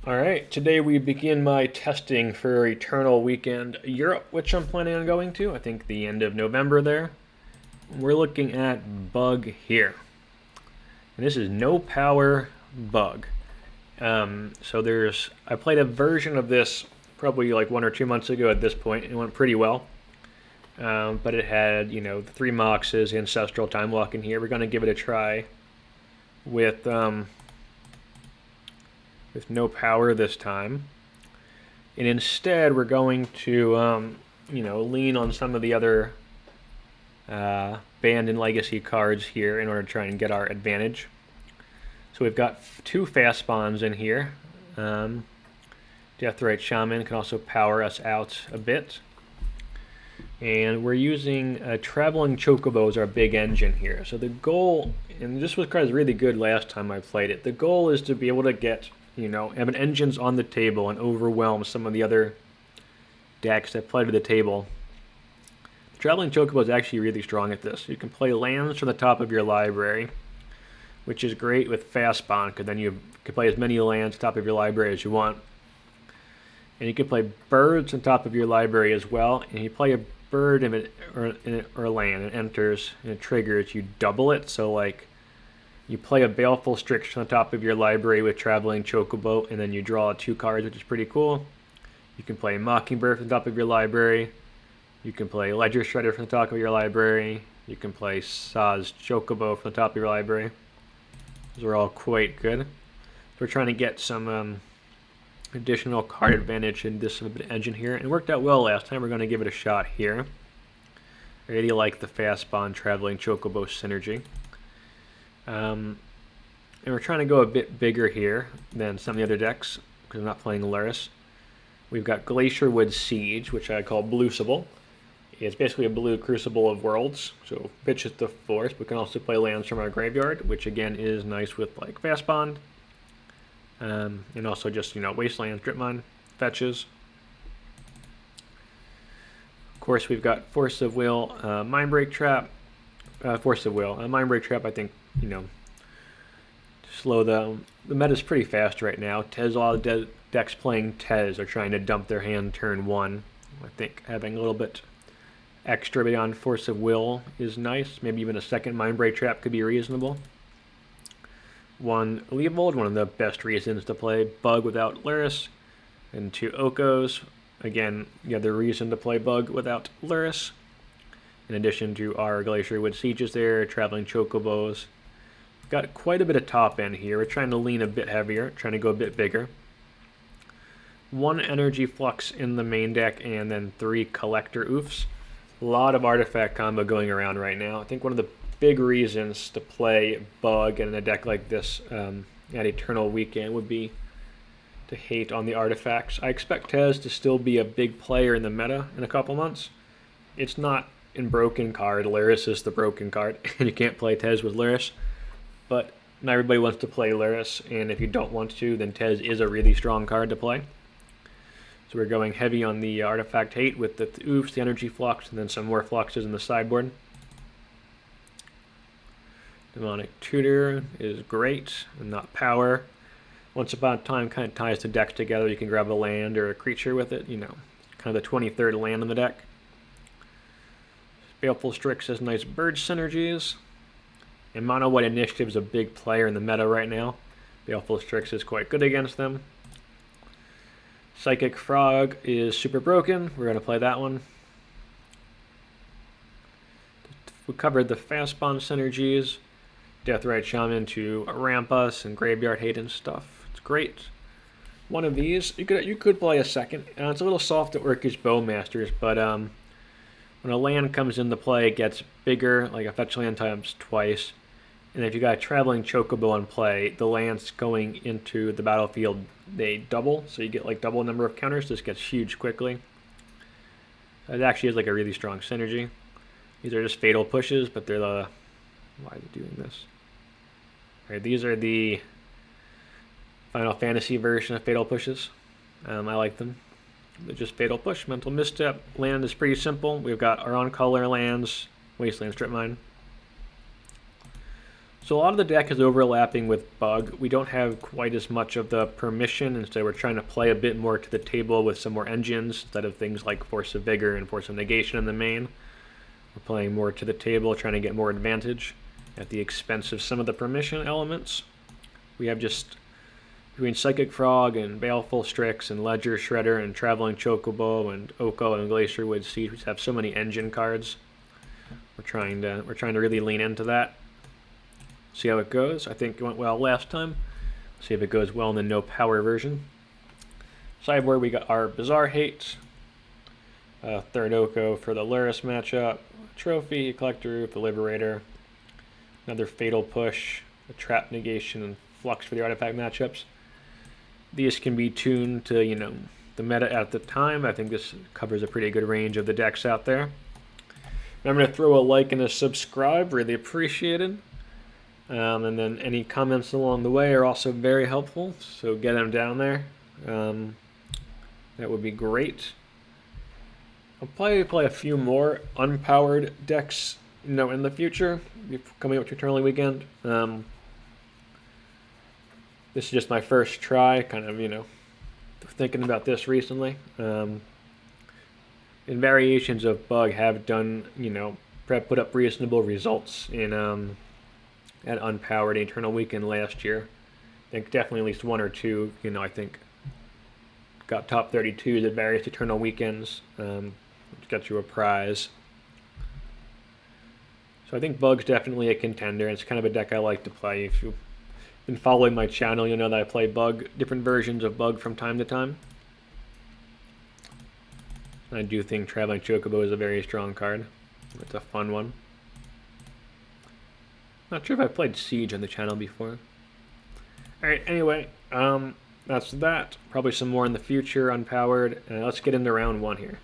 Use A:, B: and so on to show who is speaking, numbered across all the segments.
A: Alright, today we begin my testing for Eternal Weekend Europe, which I'm planning on going to. I think the end of November there. We're looking at Bug here. And this is no power Bug. I played a version of this probably like 1 or 2 months ago at this point, and it went pretty well. But it had, the 3 Moxes, Ancestral Time Walk in here. We're going to give it a try with no power this time. And instead, we're going to, lean on some of the other Banned and Legacy cards here in order to try and get our advantage. So we've got 2 Fastbonds in here. Deathrite Shaman can also power us out a bit. And we're using Traveling Chocobo as our big engine here. So the goal, and this was really good last time I played it, the goal is to be able to get, have an engines on the table and overwhelm some of the other decks that play to the table. The Traveling Chocobo is actually really strong at this. You can play lands from the top of your library, which is great with Fastbond, because then you can play as many lands top of your library as you want. And you can play birds on top of your library as well, and you play a bird or land, it enters and it triggers, you double it. So like you play a Baleful Strix on the top of your library with Traveling Chocobo, and then you draw 2 cards, which is pretty cool. You can play Mockingbird from the top of your library. You can play Ledger Shredder from the top of your library. You can play Sazh Chocobo from the top of your library. Those are all quite good. So we're trying to get some additional card advantage in this engine here, and it worked out well last time. We're going to give it a shot here. I really like the Fastbond Traveling Chocobo synergy. And we're trying to go a bit bigger here than some of the other decks, because I'm not playing Lurrus. We've got Glacierwood Siege, which I call Blueable. It's basically a blue Crucible of Worlds, so pitches the force. We can also play lands from our graveyard, which again is nice with like Fastbond. And also just, Wasteland, Strip Mine, fetches. Of course, we've got Force of Will, Mindbreak Trap. Force of Will. Mindbreak Trap, I think, slow the meta's pretty fast right now. A lot of decks playing Tez are trying to dump their hand turn 1. I think having a little bit extra beyond Force of Will is nice. Maybe even a second Mindbreak Trap could be reasonable. 1 Leovold, one of the best reasons to play Bug without Lurrus. And 2 Okos. Again, you have the reason to play Bug without Lurrus. In addition to our Glacierwood Sieges there, Traveling Chocobos. Got quite a bit of top end here. We're trying to lean a bit heavier, trying to go a bit bigger. 1 Energy Flux in the main deck, and then 3 Collector Ouphes. A lot of artifact combo going around right now. I think one of the big reasons to play Bug in a deck like this at Eternal Weekend would be to hate on the artifacts. I expect Tez to still be a big player in the meta in a couple months. It's not in broken card. Lurrus is the broken card, and you can't play Tez with Lurrus. But not everybody wants to play Lurrus, and if you don't want to, then Tez is a really strong card to play. So we're going heavy on the artifact hate with the Ouphes, the Energy Flux, and then some more Fluxes in the sideboard. Demonic Tutor is great, and not power. Once upon a time kind of ties the decks together. You can grab a land or a creature with it, kind of the 23rd land on the deck. Baleful Strix has nice bird synergies. And Mono White Initiative is a big player in the meta right now. Baleful Strix is quite good against them. Psychic Frog is super broken. We're going to play that one. We covered the Fastbond synergies. Deathrite Shaman to ramp us and graveyard hate and stuff. It's great. One of these, you could play a second. It's a little soft at Orcish Bowmasters, but when a land comes into play, it gets bigger, like a fetch land times twice. And if you got a Traveling Chocobo in play, the lands going into the battlefield, they double. So you get like double number of counters. This gets huge quickly. It actually is like a really strong synergy. These are just fatal pushes, but they're the... Why are they doing this? Alright, these are the Final Fantasy version of fatal pushes. I like them. They're just fatal push. Mental Misstep. Land is pretty simple. We've got our on color lands, Wasteland, Strip Mine. So a lot of the deck is overlapping with Bug. We don't have quite as much of the permission. Instead, we're trying to play a bit more to the table with some more engines instead of things like Force of Vigor and Force of Negation in the main. We're playing more to the table, trying to get more advantage at the expense of some of the permission elements. We have just between Psychic Frog and Baleful Strix and Ledger Shredder and Traveling Chocobo and Oko and Glacierwood Siege, we have so many engine cards. We're trying to really lean into that. See how it goes. I think it went well last time. See if it goes well in the no power version. Sideboard, we got our Bizarre Hate, third Oko for the Lurrus matchup, Trophy, Collector Ouphe, the Liberator, another Fatal Push, a Trap Negation, and Flux for the artifact matchups. These can be tuned to, the meta at the time. I think this covers a pretty good range of the decks out there. Remember to throw a like and a subscribe, really appreciated. And then any comments along the way are also very helpful, so get them down there. That would be great. I'll probably play a few more unpowered decks, in the future, coming up to Eternally Weekend. This is just my first try, kind of, thinking about this recently. And variations of Bug have done, put up reasonable results in at Unpowered Eternal Weekend last year. I think definitely at least one or two, I think got top 32s at various Eternal Weekends, which got you a prize. So I think Bug's definitely a contender. It's kind of a deck I like to play. If you've been following my channel, you'll know that I play Bug, different versions of Bug from time to time. And I do think Traveling Chocobo is a very strong card. It's a fun one. Not sure if I've played Siege on the channel before. Alright, anyway, that's that. Probably some more in the future, Unpowered. Let's get into round one here.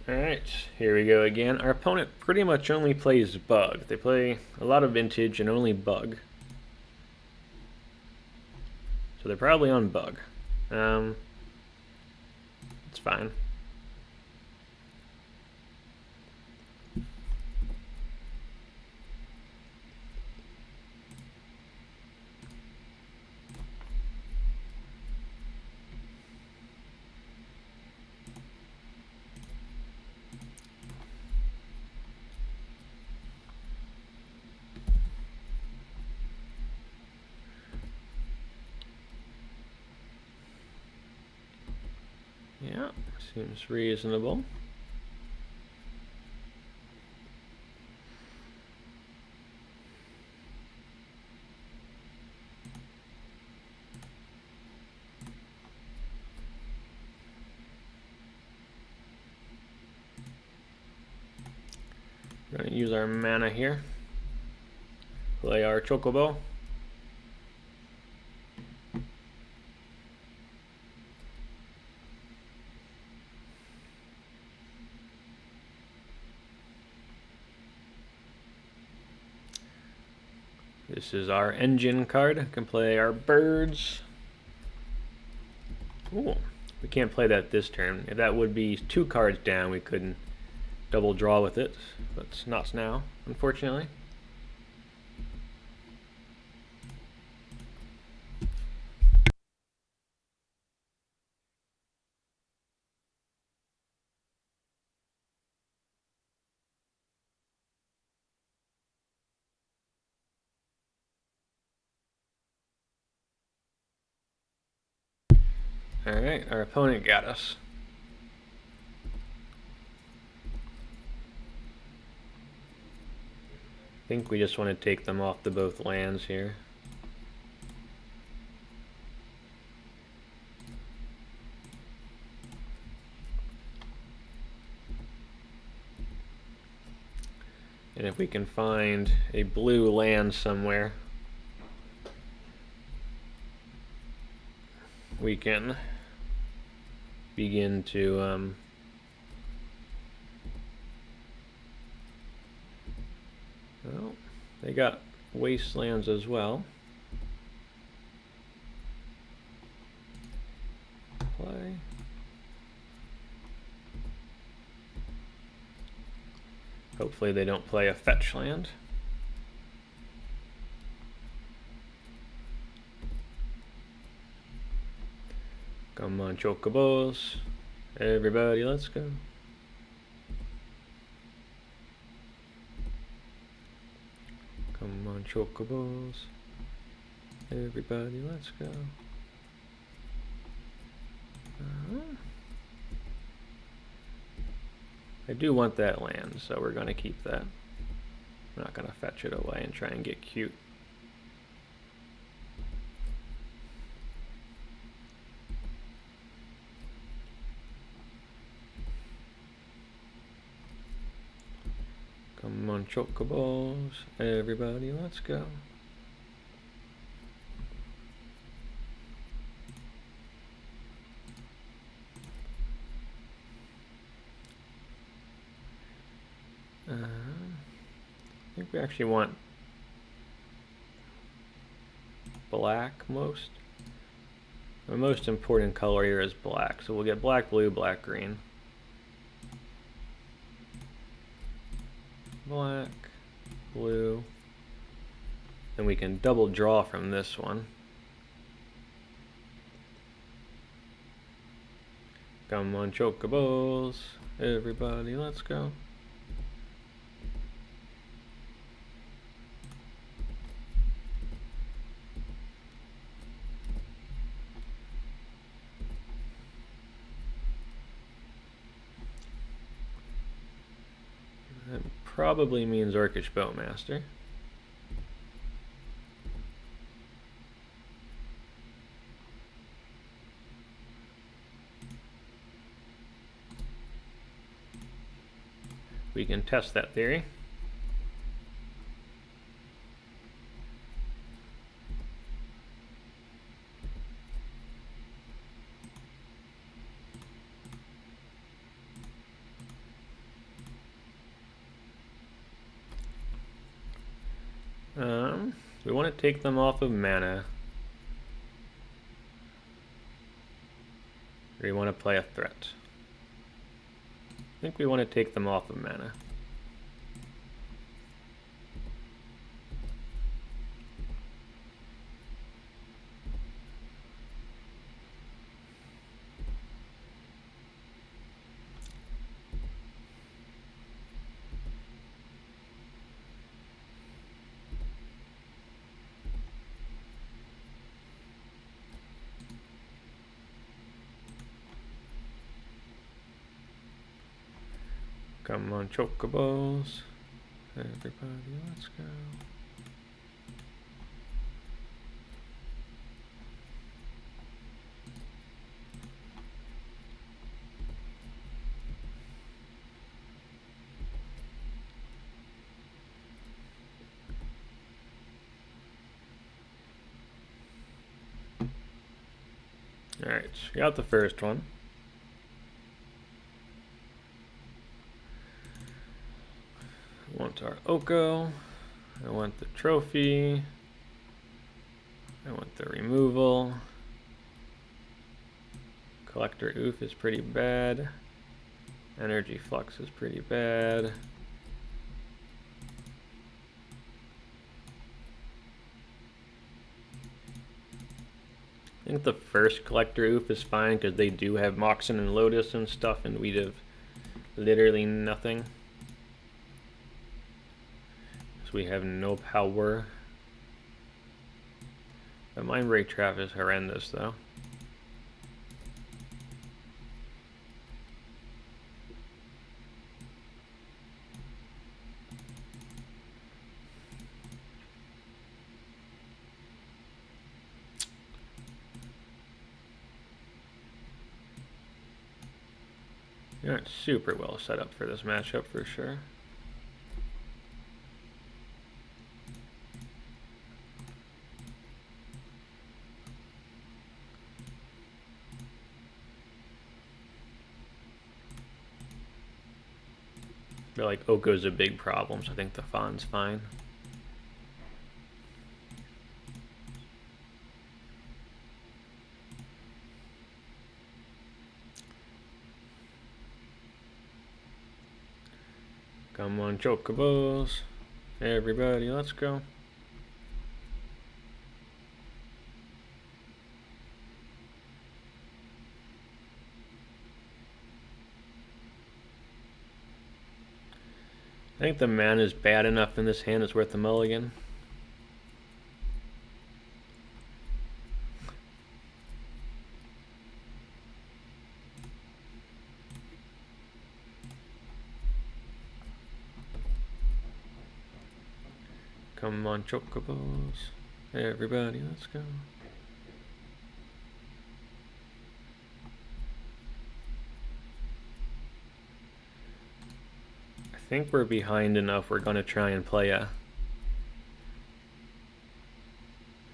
A: Alright, here we go again. Our opponent pretty much only plays Bug. They play a lot of Vintage and only Bug. So they're probably on Bug. It's fine. Yeah, seems reasonable. We're going to use our mana here. Play our Chocobo. This is our engine card. Can play our birds. Ooh, we can't play that this turn. If that would be 2 cards down, we couldn't double draw with it, but it's not now, unfortunately. Alright, our opponent got us. I think we just want to take them off the both lands here. And if we can find a blue land somewhere, we can begin to well, they got wastelands as well. Play. Hopefully they don't play a fetch land. Come on, Chocobos. Everybody, let's go. Come on, Chocobos. Everybody, let's go. I do want that land, so we're going to keep that. I'm not going to fetch it away and try and get cute. Come on, Chocobos. Everybody, let's go. I think we actually want black most. The most important color here is black, so we'll get black, blue, black, green. Black, blue, and we can double draw from this one. Come on, Chocobos. Everybody, let's go. That probably means Orcish Bowmaster. We can test that theory. We want to take them off of mana. Or we want to play a threat. I think we want to take them off of mana. Come on, Chocobos. Everybody, let's go. Alright, got the first one. I want our Oko. I want the trophy. I want the removal. Collector Ouphe is pretty bad. Energy Flux is pretty bad. I think the first Collector Ouphe is fine because they do have Moxen and Lotus and stuff, and we'd have literally nothing. So we have no power. The Mindbreak Trap is horrendous though. You're not super well set up for this matchup for sure. I feel like Oko's a big problem, so I think the Fawn's fine. Come on, Chocobos. Everybody, let's go. think the mana is bad enough in this hand, it's worth the mulligan. Come on, Chocobos. Everybody, let's go. I think we're behind enough. We're going to try and play a...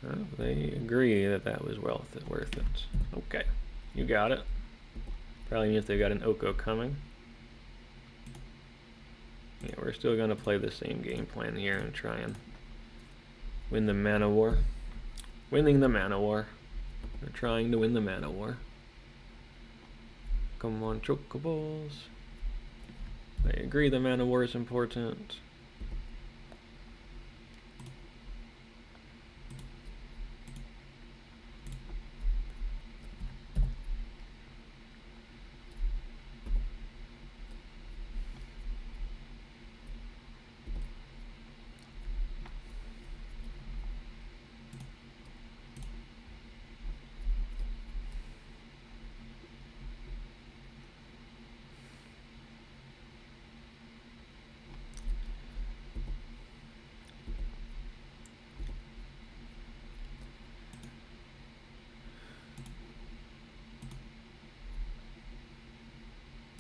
A: Oh, they agree that that was worth it. Okay, you got it. Probably means they got an Oko coming. Yeah, we're still going to play the same game plan here and try and win the mana war. Winning the mana war. We're trying to win the mana war. Come on, Chocobos. They agree the mana war is important.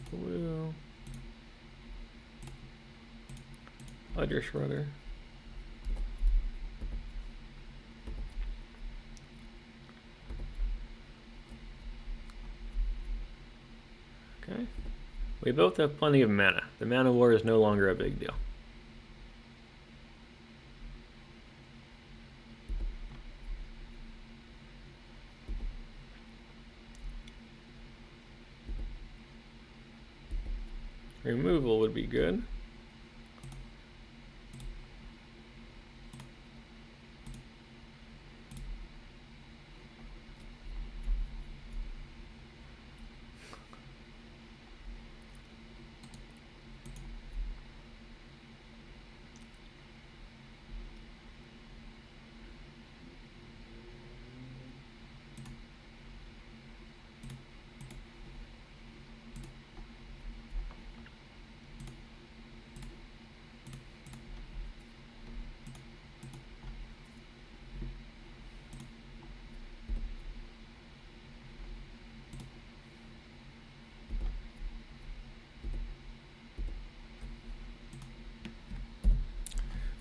A: Blue. Ledger Shredder. Okay. We both have plenty of mana. The mana war is no longer a big deal. Removal would be good.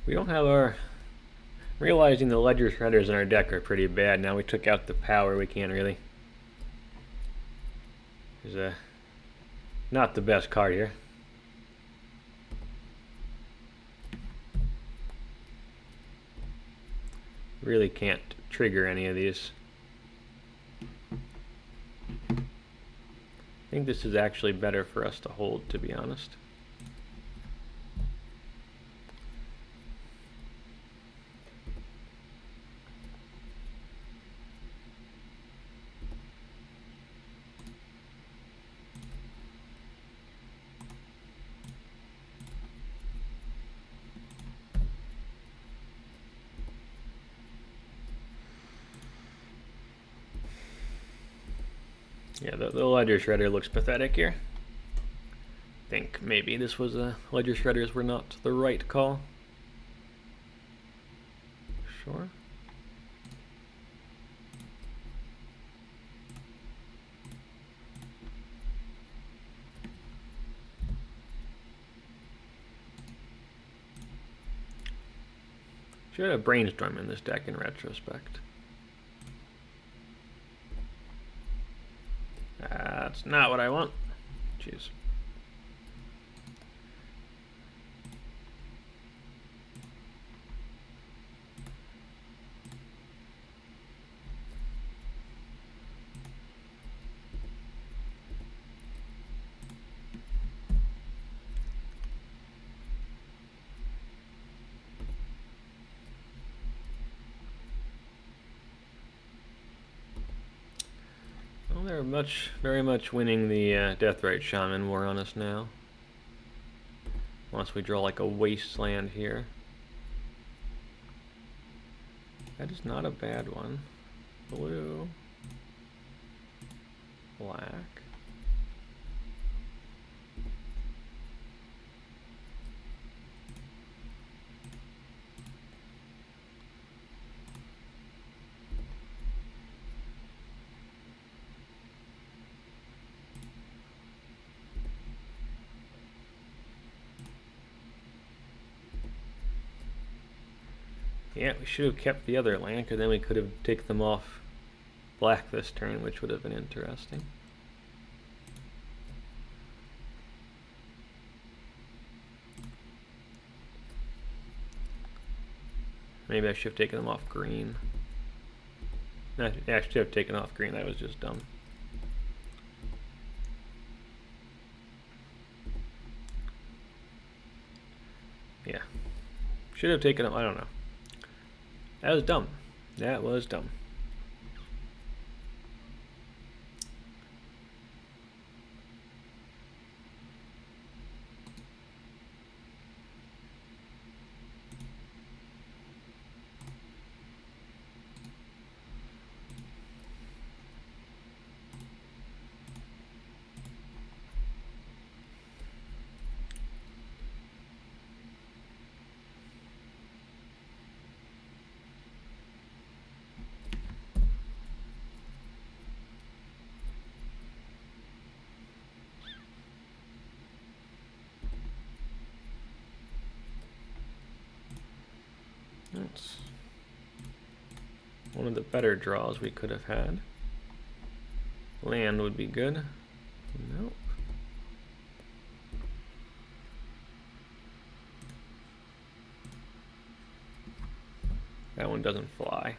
A: We don't have our... Realizing the Ledger Shredders in our deck are pretty bad. Now we took out the power, we can't really... There's not the best card here. Really can't trigger any of these. I think this is actually better for us to hold, to be honest. Yeah, the Ledger Shredder looks pathetic here. I think maybe this was Ledger Shredders were not the right call. Sure. Should have Brainstorm in this deck in retrospect. That's not what I want. Jeez. They're very much winning the Deathrite Shaman war on us now. Unless we draw like a Wasteland here. That is not a bad one. Blue. Black. Yeah, we should have kept the other land, because then we could have taken them off black this turn, which would have been interesting. Maybe I should have taken them off green. I should have taken off green, that was just dumb. Yeah. Should have taken them, I don't know. That was dumb. That was dumb. That's one of the better draws we could have had. Land would be good. Nope. That one doesn't fly.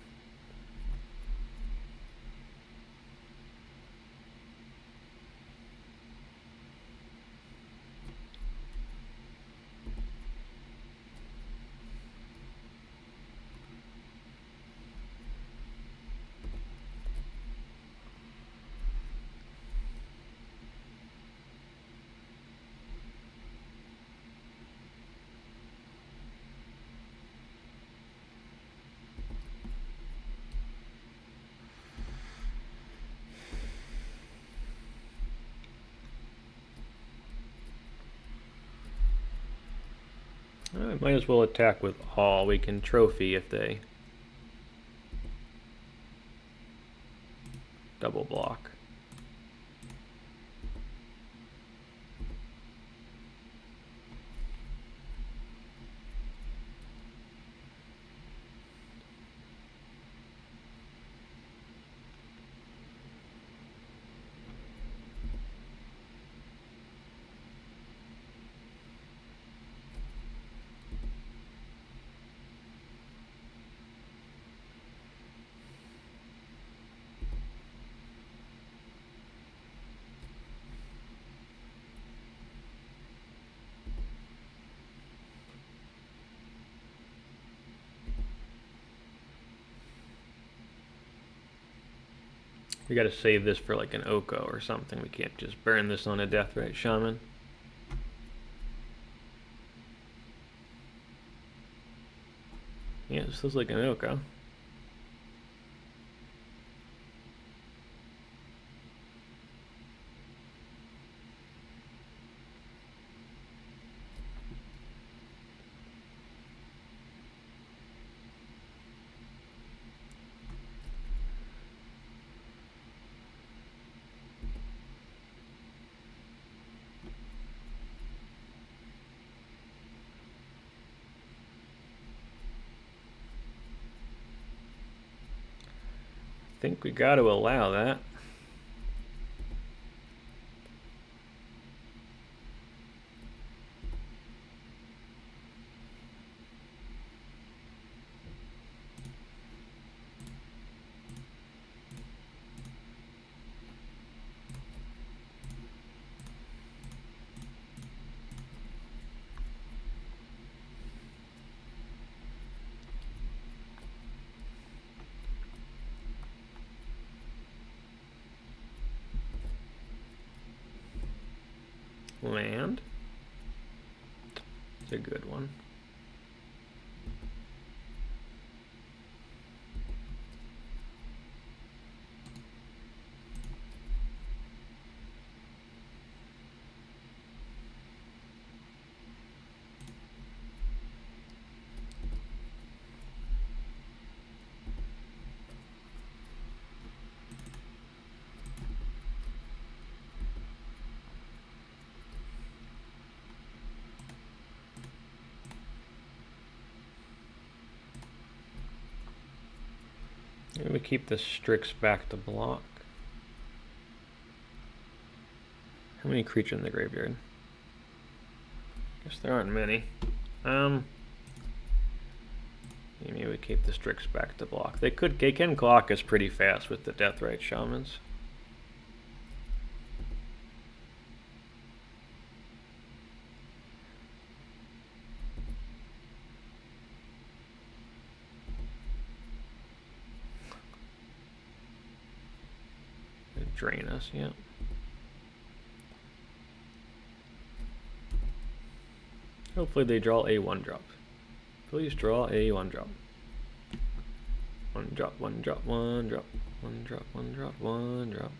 A: Might as well attack with all. We can trophy if they double block. We gotta save this for like an Oko or something. We can't just burn this on a Deathrite Shaman. Yeah, this looks like an Oko. I think we got to allow that. Land. It's a good one. Maybe we keep the Strix back to block. How many creatures in the graveyard? Guess there aren't many. Maybe we keep the Strix back to block. They can clock us pretty fast with the Deathrite Shamans. They drain us, yeah. Hopefully they draw a 1-drop. Please draw a 1-drop. 1 drop, 1 drop, 1 drop, 1 drop, 1 drop, 1 drop.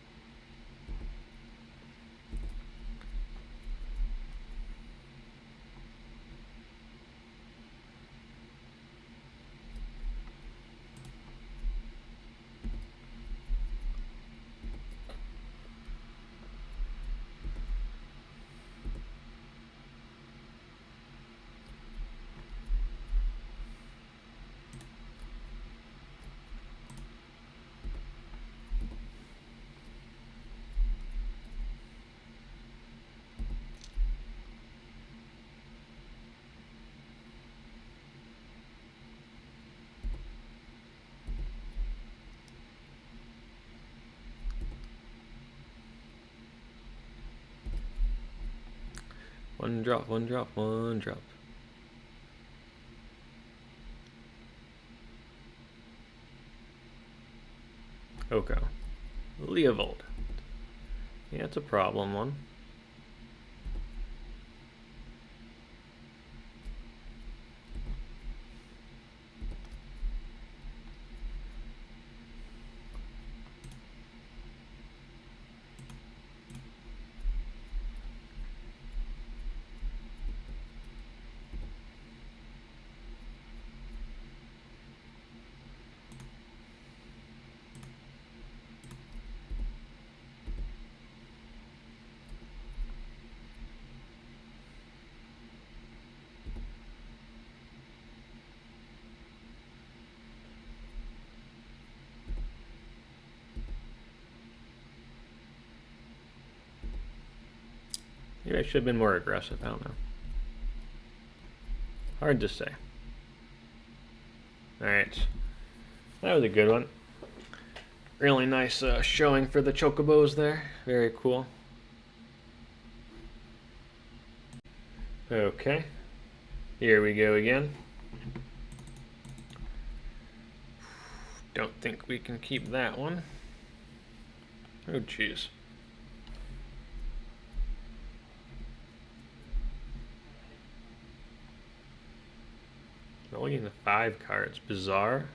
A: One drop, 1 drop, 1 drop. Okay. Leovold. Yeah, it's a problem one. Maybe I should have been more aggressive, I don't know. Hard to say. Alright. That was a good one. Really nice showing for the Chocobos there. Very cool. Okay. Here we go again. Don't think we can keep that one. Oh, jeez. Only in the 5 cards. Bizarre.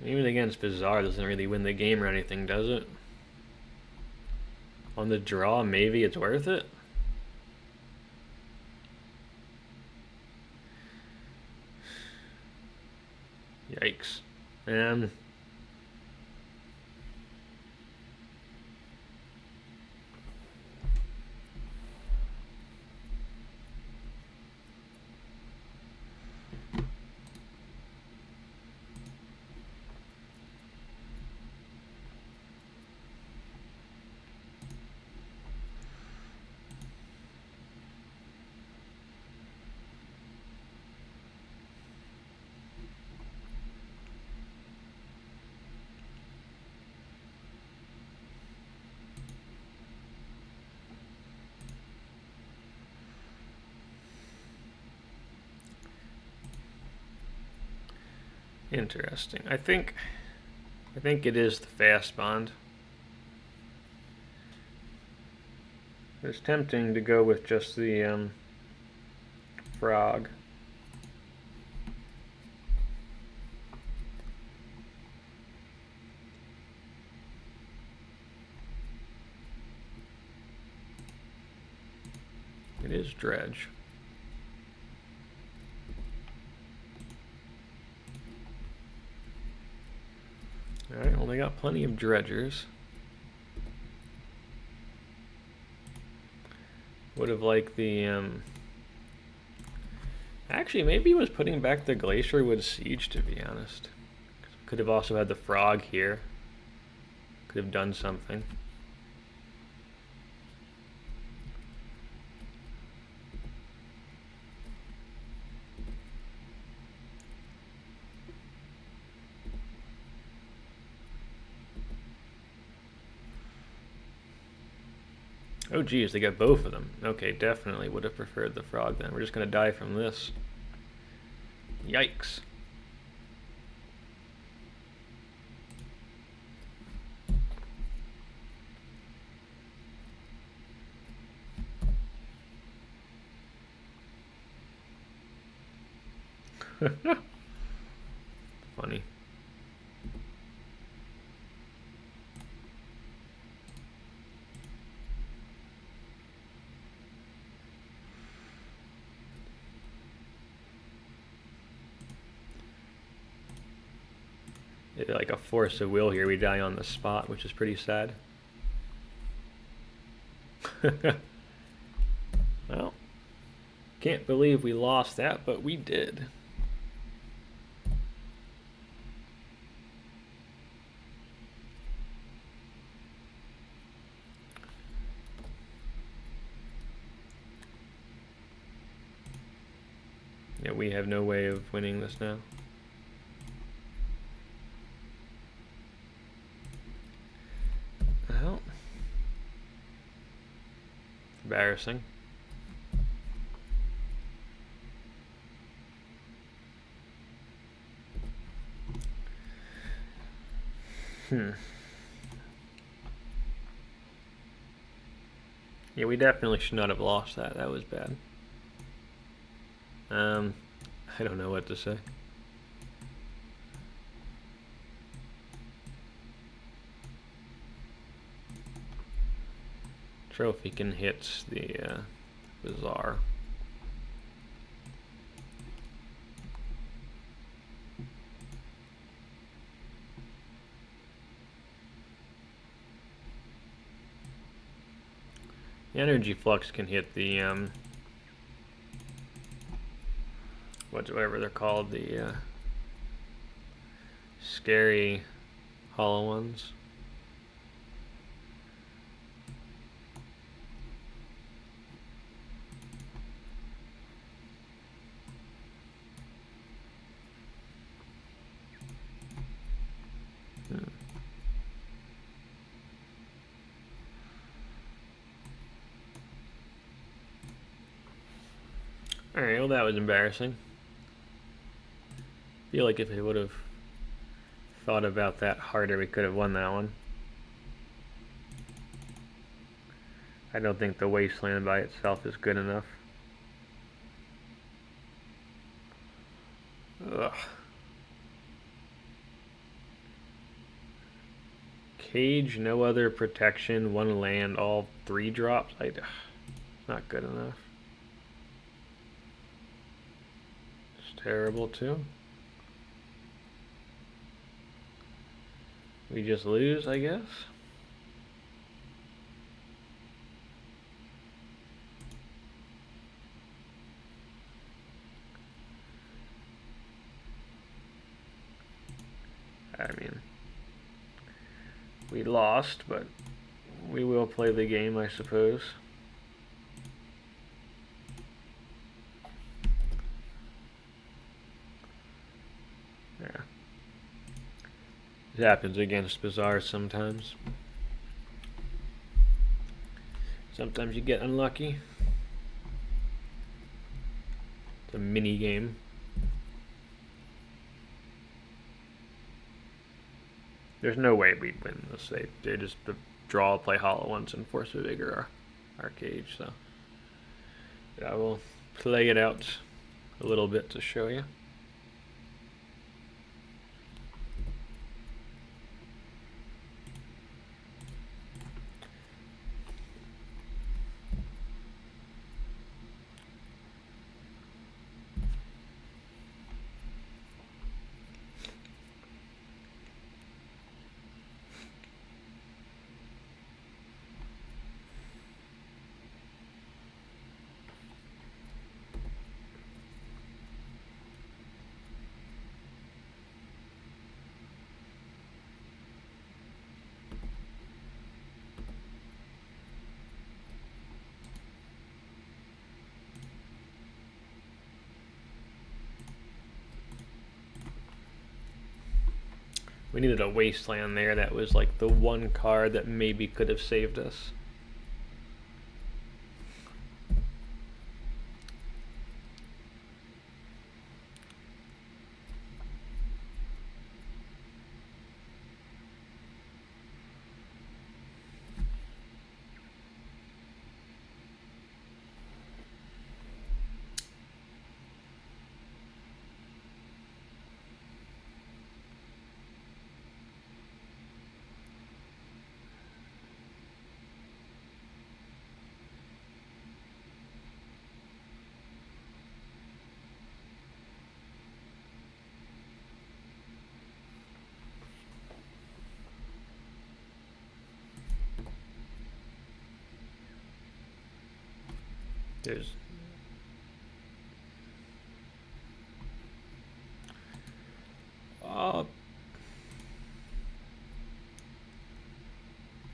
A: Even against Bizarre doesn't really win the game or anything, does it? On the draw, maybe it's worth it? Yikes. Interesting. I think it is the Fastbond. It's tempting to go with just the frog. It is Dredge. Alright, well, they got plenty of dredgers. Would have liked the, actually, maybe he was putting back the Glacierwood Siege, to be honest. Could have also had the frog here. Could have done something. Oh geez, they got both of them. Okay, definitely would have preferred the frog then. We're just gonna die from this. Yikes. Funny. Like a force of will here, we die on the spot, which is pretty sad. Well, can't believe we lost that, but we did. Yeah, we have no way of winning this now. Well, embarrassing. Yeah, we definitely should not have lost that. That was bad. I don't know what to say. Trophy can hit the Bazaar. The Energy Flux can hit the whatever they're called, the scary hollow ones. Alright, well that was embarrassing. I feel like if we would have thought about that harder, we could have won that one. I don't think the Wasteland by itself is good enough. Ugh. Cage, no other protection, one land, all 3 drops. It's not good enough. It's terrible too. We just lose, I guess. I mean, we lost, but we will play the game, I suppose. Yeah. It happens against Bazaar sometimes. Sometimes you get unlucky. It's a mini game. There's no way we'd win this. They just the draw, play hollow ones, and Force of Vigor are Arcade, so I will play it out a little bit to show you. We needed a Wasteland there. That was like the one card that maybe could have saved us. There's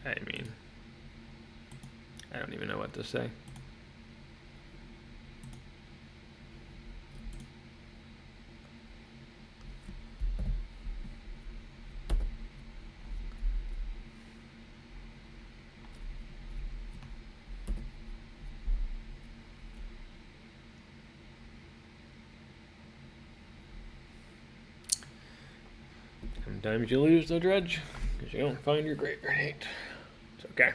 A: I mean, I don't even know what to say. Sometimes you lose the Dredge because you don't find your Great Grenade. It's okay.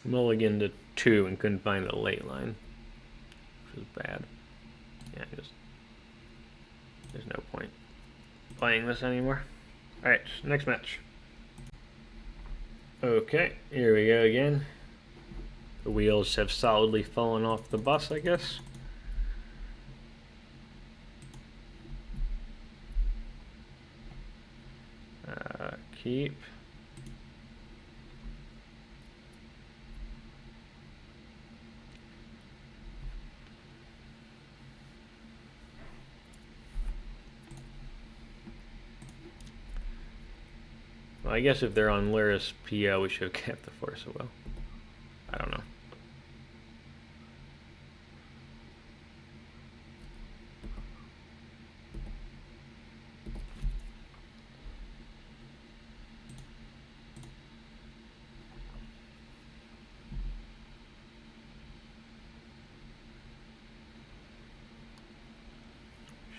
A: Mulligan to 2 and couldn't find a Leyline, which was bad. Yeah, there's no point playing this anymore. Alright, next match. Okay, here we go again. The wheels have solidly fallen off the bus, I guess. Keep. Well, I guess if they're on Lurrus PO, we should have kept the Force of Will. I don't know.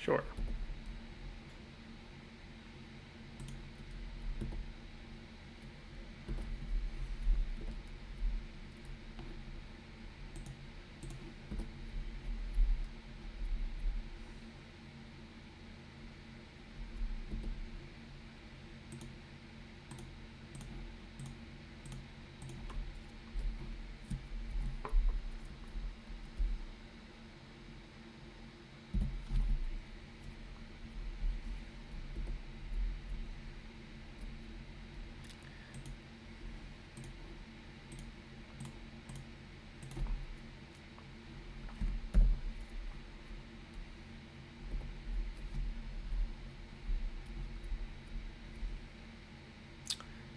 A: Sure.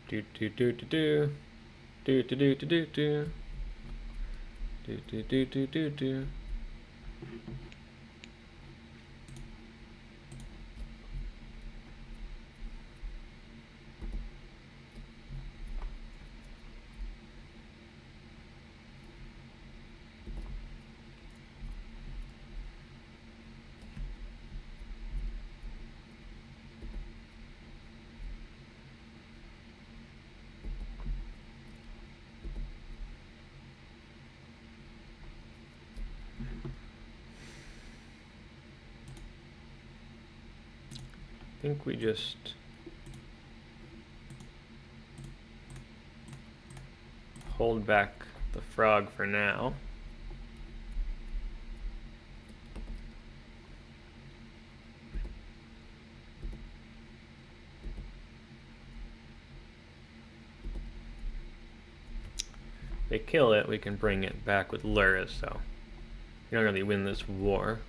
A: Do do do do do do do do do do do do do do do do. think we just hold back the frog for now. If they kill it, we can bring it back with Lurrus, so we don't really win this war.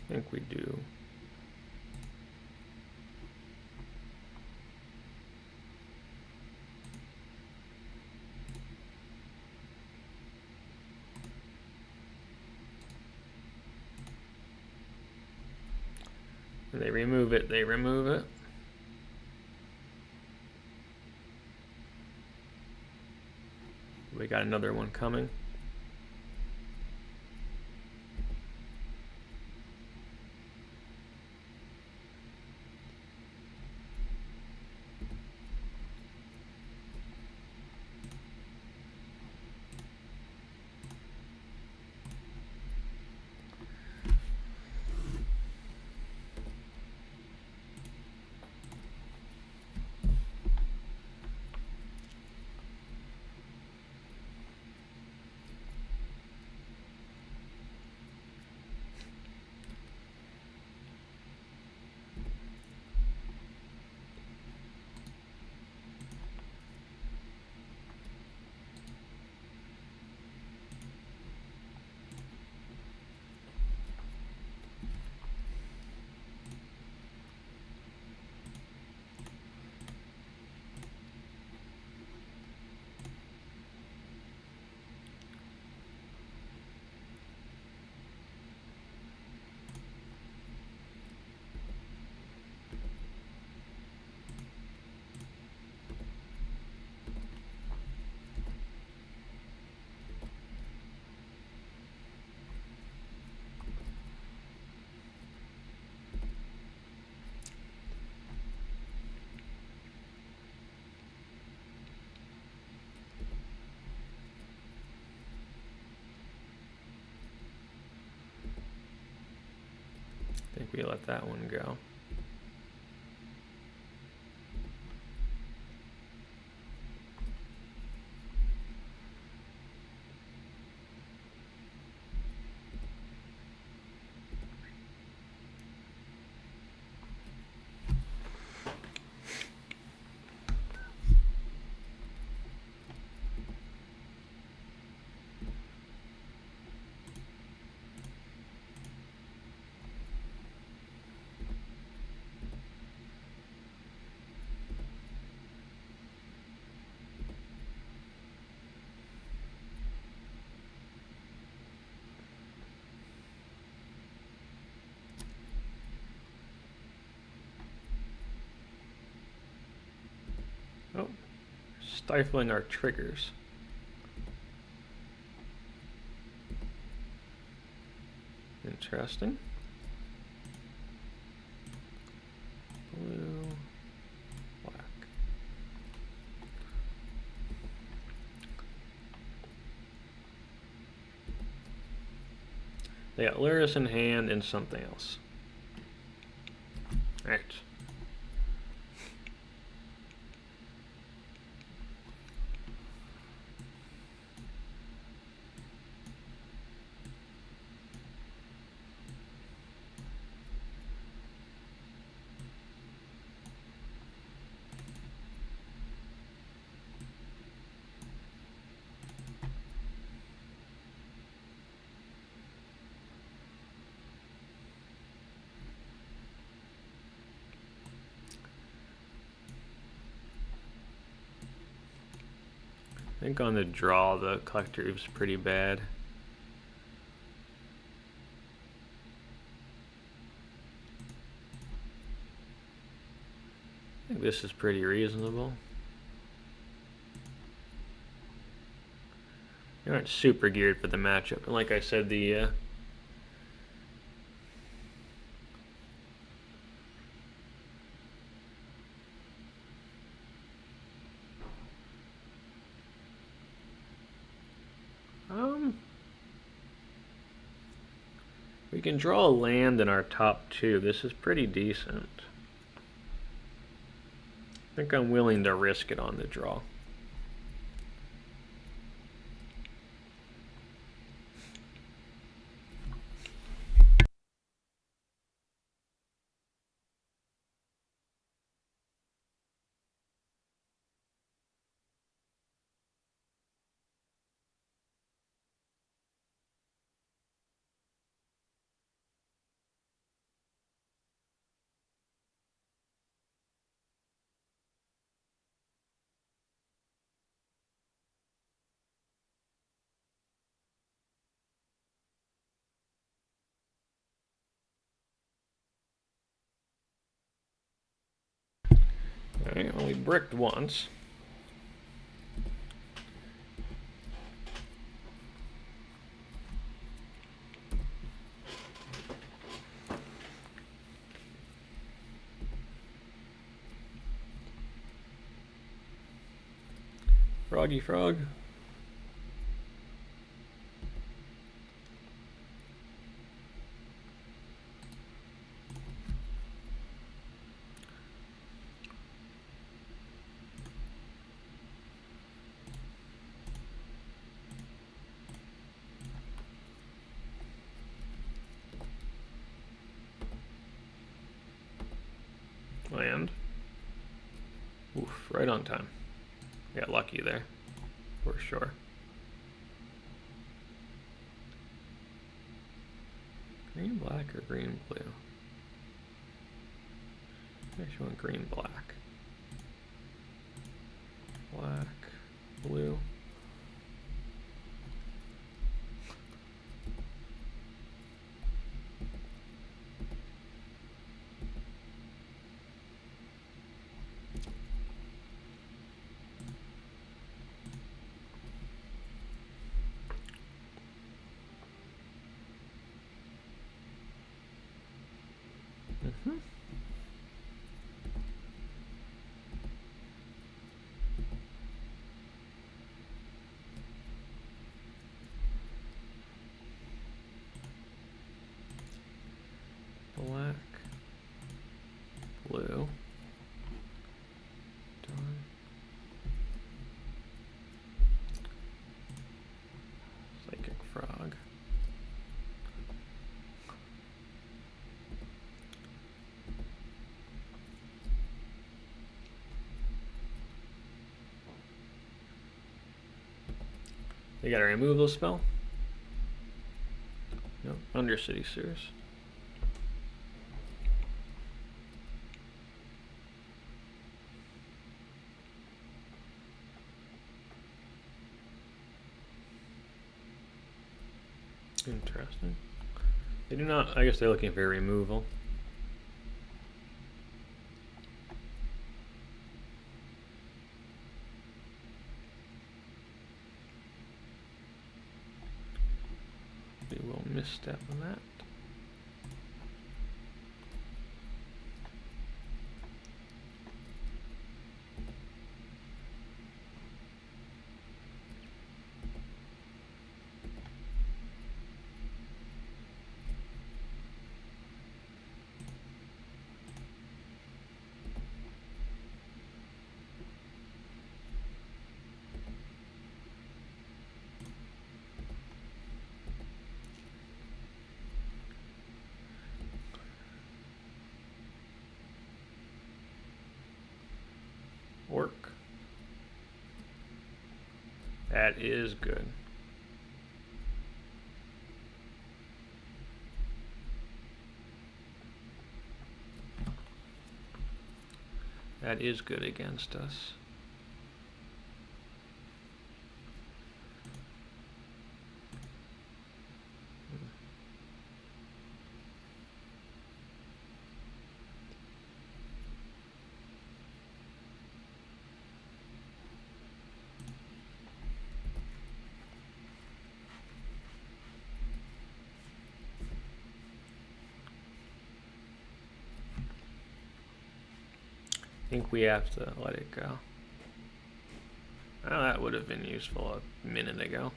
A: I think we do. When they remove it, they remove it. We got another one coming. I think we let that one go. Oh, stifling our triggers. Interesting. Blue, black. They got Lurrus in hand and something else. All right. think on the draw, the Collector Ouphe's pretty bad. I think this is pretty reasonable. They aren't super geared for the matchup, and like I said, the we can draw a land in our top two. This is pretty decent. I think I'm willing to risk it on the draw. Alright, well, we bricked once. Froggy frog. Land. Oof, right on time. Got lucky there, for sure. Green, black, or green, blue? I actually want green, black. Black, blue. Black, blue, done. Psychic frog. You got a removal spell? No, Undercity Sewers. Interesting. They do not, I guess they're looking for removal. We will misstep on that. Work. That is good. That is good against us. I think we have to let it go. Oh, that would have been useful a minute ago.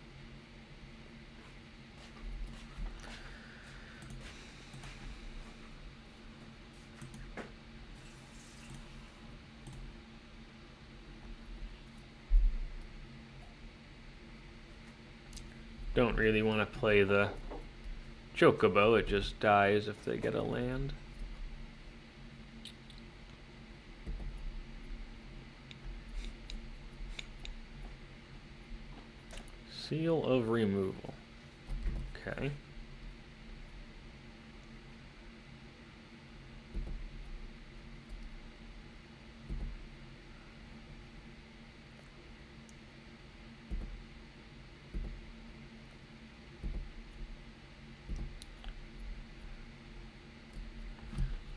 A: Don't really want to play the Chocobo, it just dies if they get a land. Seal of removal. Okay.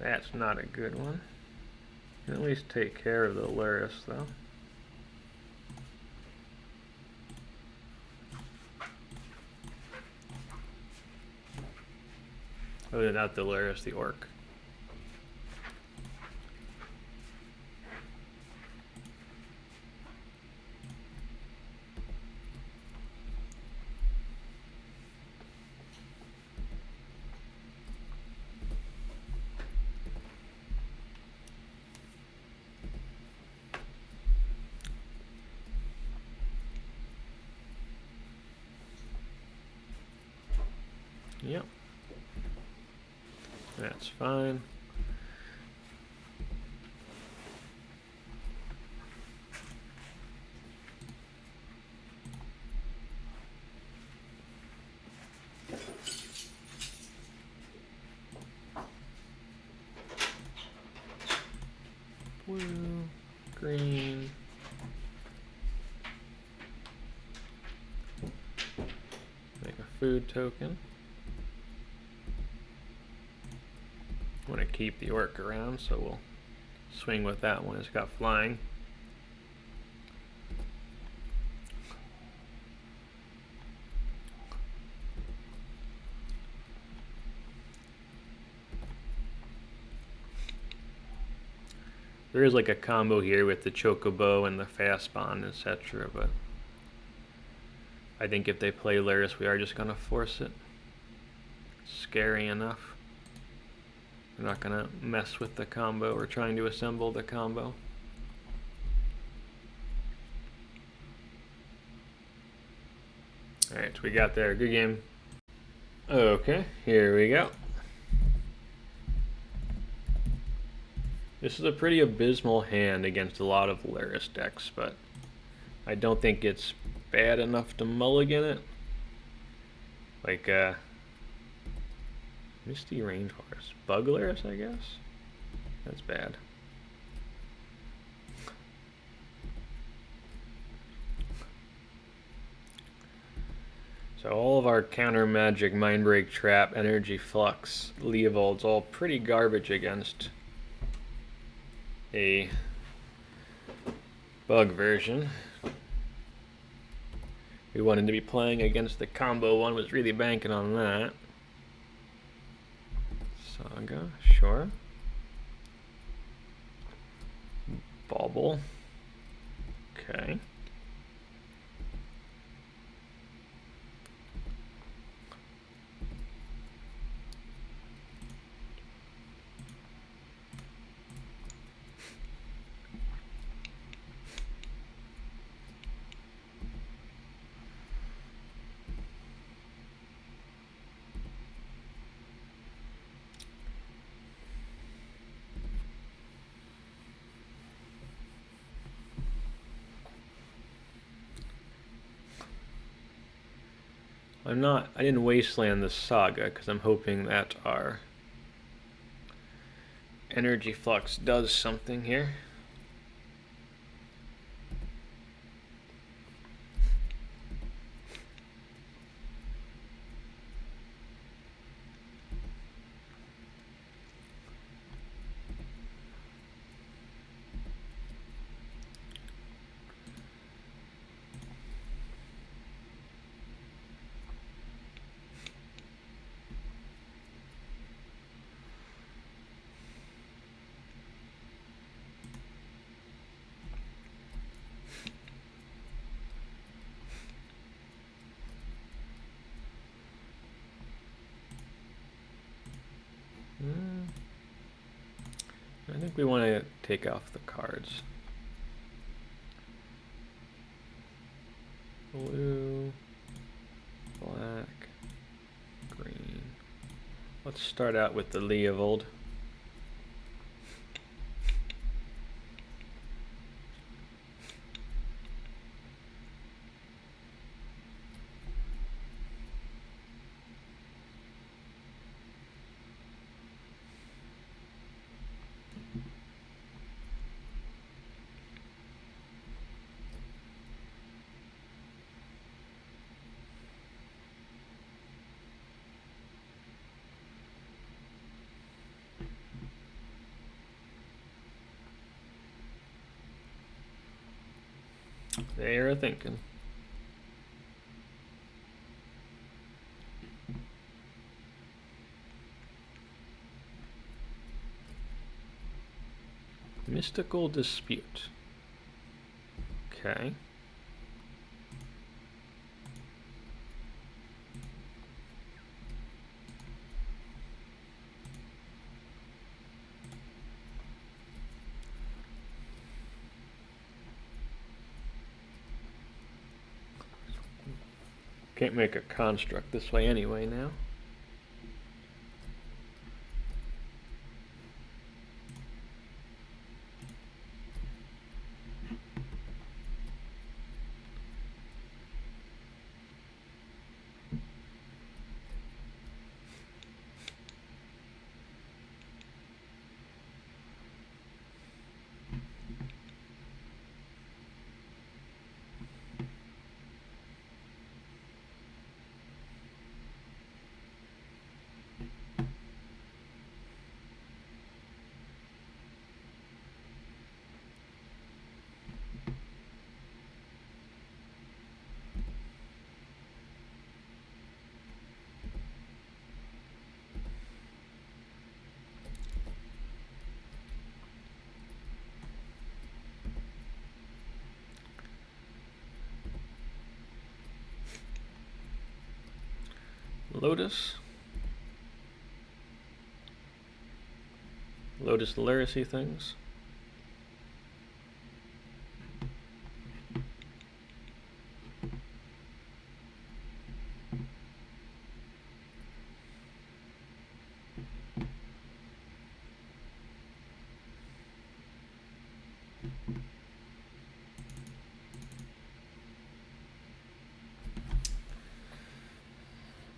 A: That's not a good one. At least take care of the Lurrus, though. Oh, not the Lurrus, the Orc. Yep. That's fine. Blue, green. Make a food token. Want to keep the Orc around, so we'll swing with that one. It's got flying. There is like a combo here with the Chocobo and the Fastbond, etc. But I think if they play Lurrus, we are just gonna force it. Scary enough. We're not gonna mess with the combo. We're trying to assemble the combo. Alright, we got there. Good game. Okay, here we go. This is a pretty abysmal hand against a lot of Lurrus decks, but I don't think it's bad enough to mulligan it. Like, Misty Rainforest. Bug Lurrus, I guess? That's bad. So all of our counter magic, Mindbreak Trap, Energy Flux, Leovold's all pretty garbage against a bug version. We wanted to be playing against the combo one, was really banking on that. Saga, sure. Bauble. Okay. I didn't Wasteland the Saga because I'm hoping that our Energy Flux does something here. think we want to take off the cards. Blue, black, green. Let's start out with the Leovold. They're thinking. Mystical Dispute. Okay. Can't make a construct this way anyway now. Lotus Lurrus things.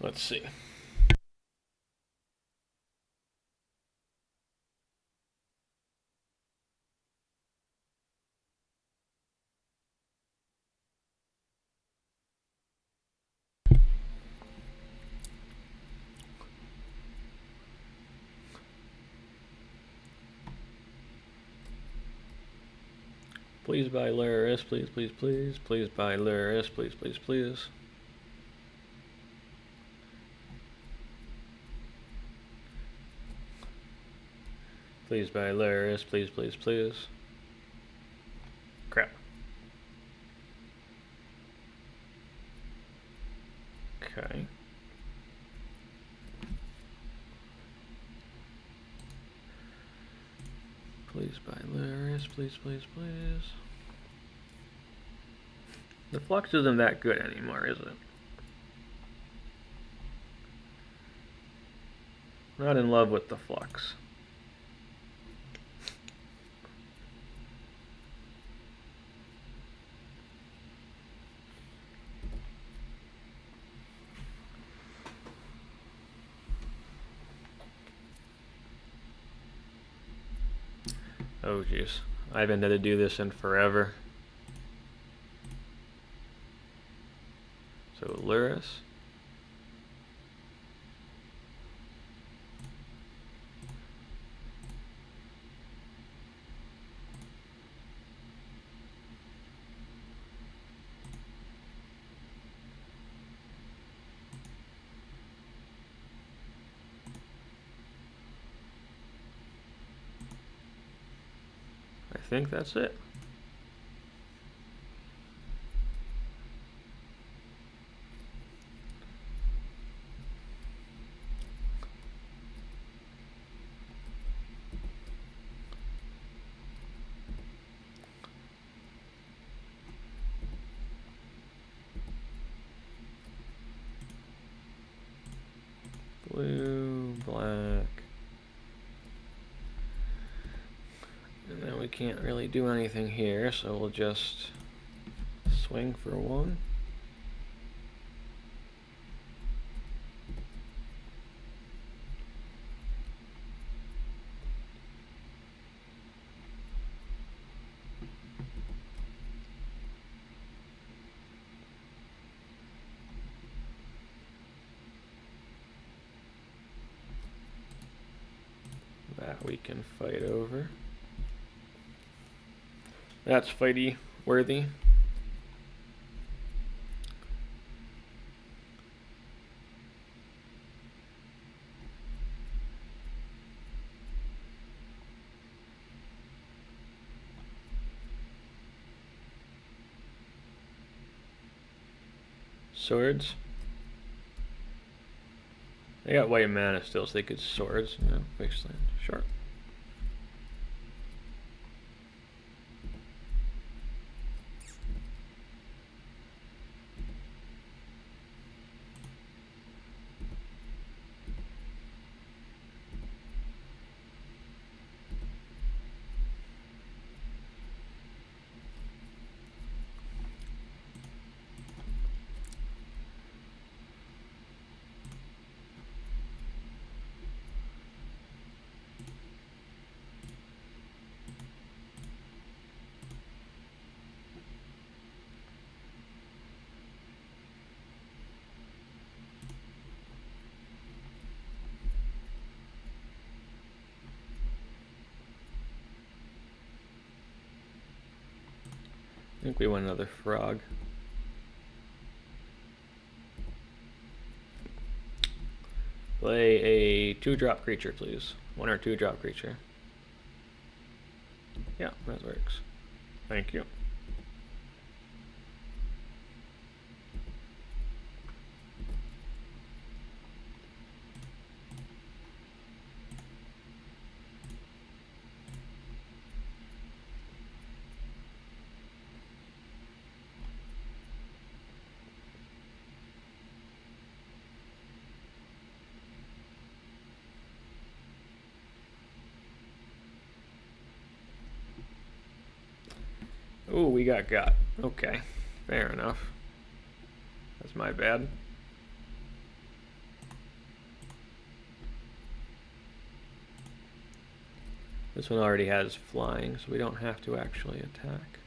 A: Let's see. Please buy Lurrus, please, please, please. Please buy Lurrus, please, please, please. Please buy Lurrus, please, please, please. Crap. Okay. Please buy Lurrus, please, please, please. The Flux isn't that good anymore, is it? Not in love with the Flux. Oh jeez, I haven't had to do this in forever. So Lurrus. I think that's it. blue, black. And then we can't really do anything here, so we'll just swing for one. That we can fight over. That's fighty worthy. Swords. They got white mana still, so they could swords. No, Wasteland. Sure. I think we want another frog. Play a 2-drop creature, please. 1 or 2-drop creature. Yeah, that works. Thank you. Ooh, we got. Okay, fair enough. That's my bad. This one already has flying, so we don't have to actually attack.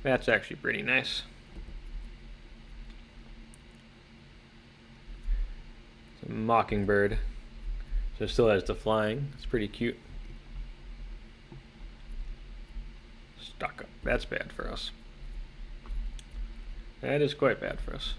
A: That's actually pretty nice. It's a Mockingbird. So it still has the flying. It's pretty cute. Stuck up. That's bad for us. That is quite bad for us.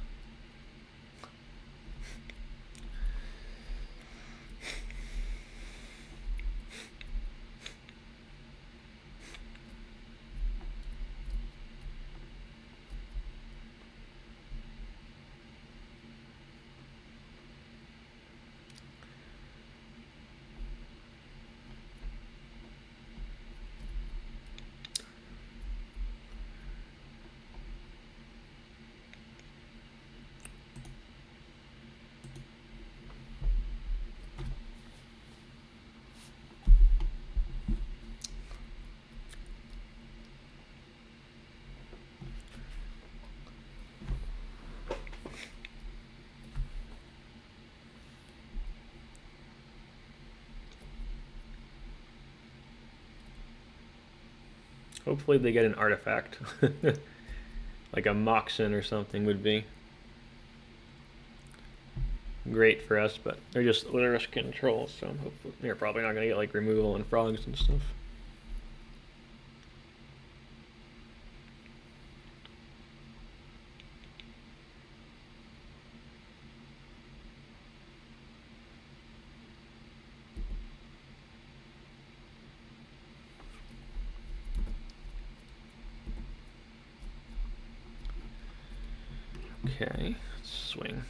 A: Hopefully they get an artifact. Like a Moxen or something would be great for us, but they're just Lurrus Control, so hopefully they're probably not going to get like removal and frogs and stuff. Okay, let's swing.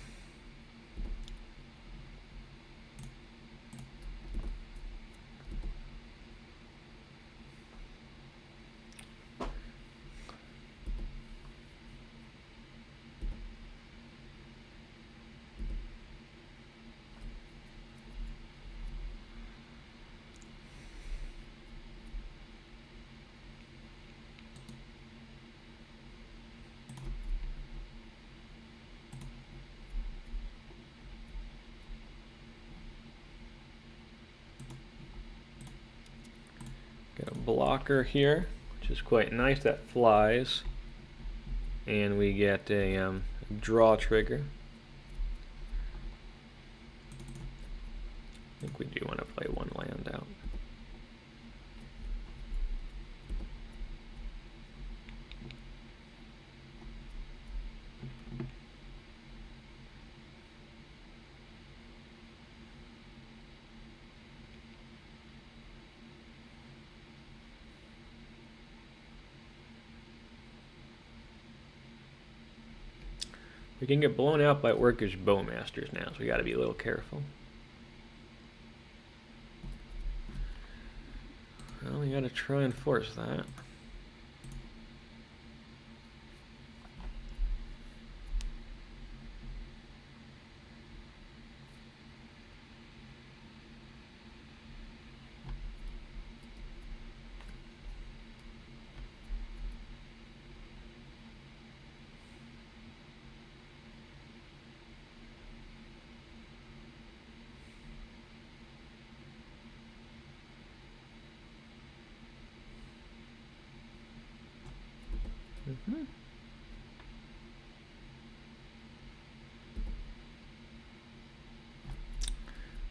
A: Get a blocker here, which is quite nice. That flies. And we get a draw trigger. I think we do want to play one land out. We can get blown out by Orcish Bowmasters now, so we got to be a little careful. Well, we got to try and force that.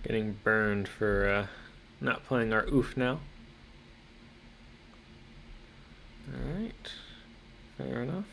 A: Getting burned for not playing our Ouphe now. Alright, fair enough.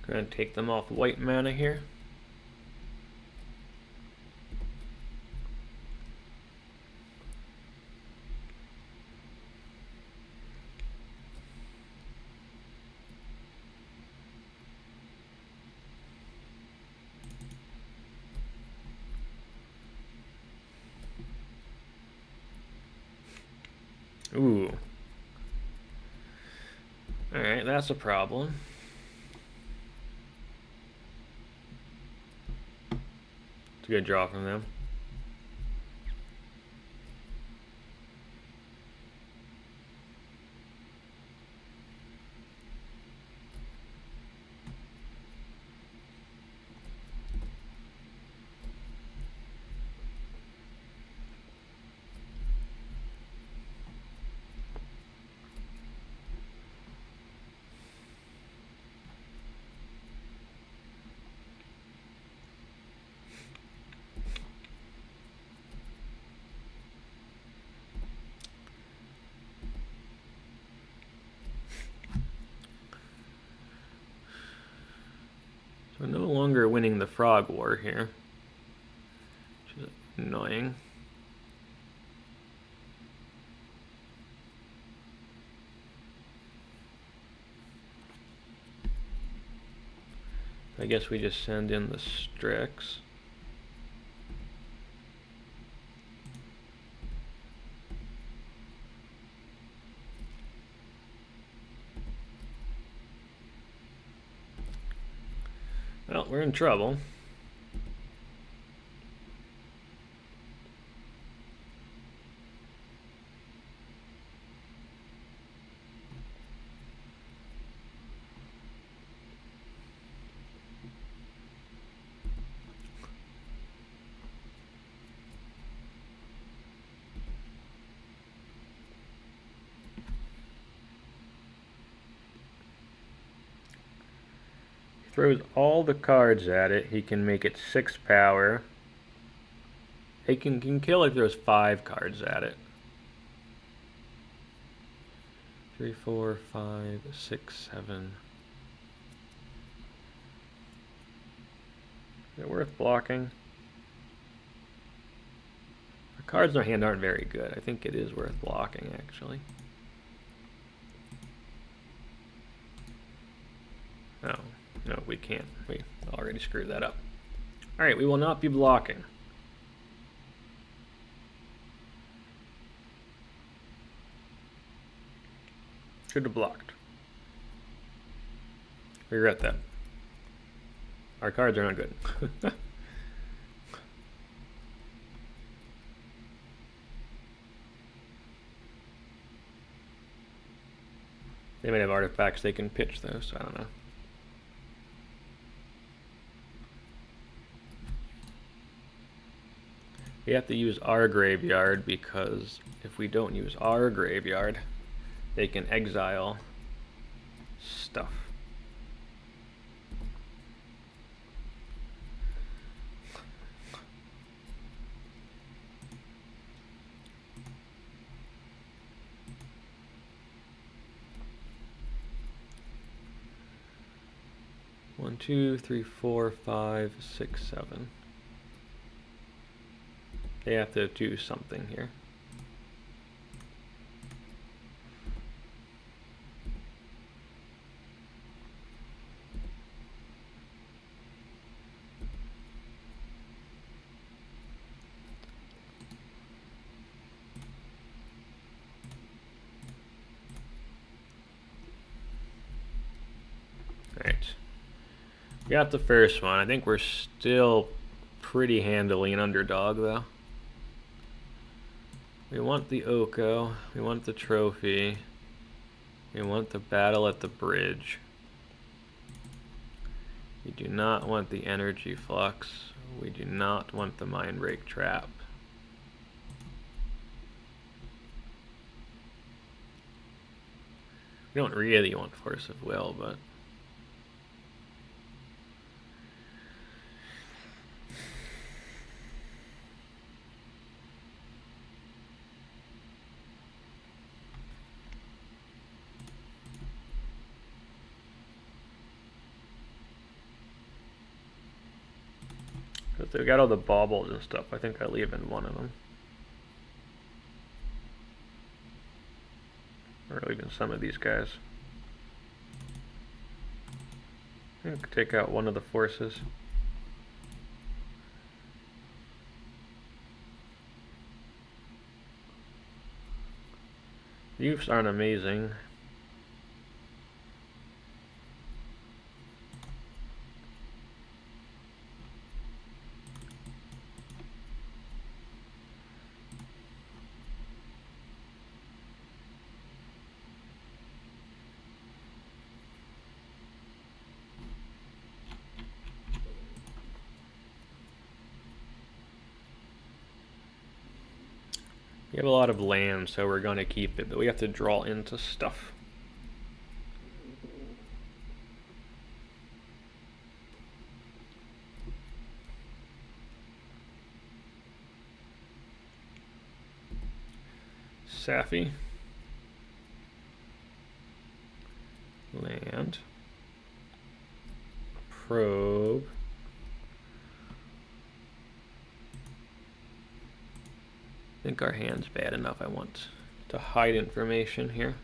A: Gonna take them off white mana here. Ooh. Alright, that's a problem. It's a good draw from them. So we're no longer winning the frog war here, which is annoying. I guess we just send in the Strix. Well, we're in trouble. throws all the cards at it, he can make it 6 power. He can kill if there's 5 cards at it. 3, 4, 5, 6, 7. Is it worth blocking? The cards in our hand aren't very good. I think it is worth blocking, actually. Oh, no, we can't. We already screwed that up. Alright, we will not be blocking. Should have blocked. Regret that. Our cards are not good. They might have artifacts they can pitch though, so I don't know. We have to use our graveyard because if we don't use our graveyard, they can exile stuff. One, 2, 3, 4, 5, 6, 7. They have to do something here. All right. Got the first one. I think we're still pretty handily an underdog, though. We want the Oko. We want the trophy. We want the battle at the bridge. We do not want the Energy Flux. We do not want the Mindbreak Trap. We don't really want Force of Will, but... They've got all the baubles and stuff. I think I leave in one of them. Or even some of these guys. I think take out one of the forces. The Ouphes aren't amazing. We have a lot of land, so we're going to keep it, but we have to draw into stuff. Safi. Land. Probe. I think our hand's bad enough. I want to hide information here.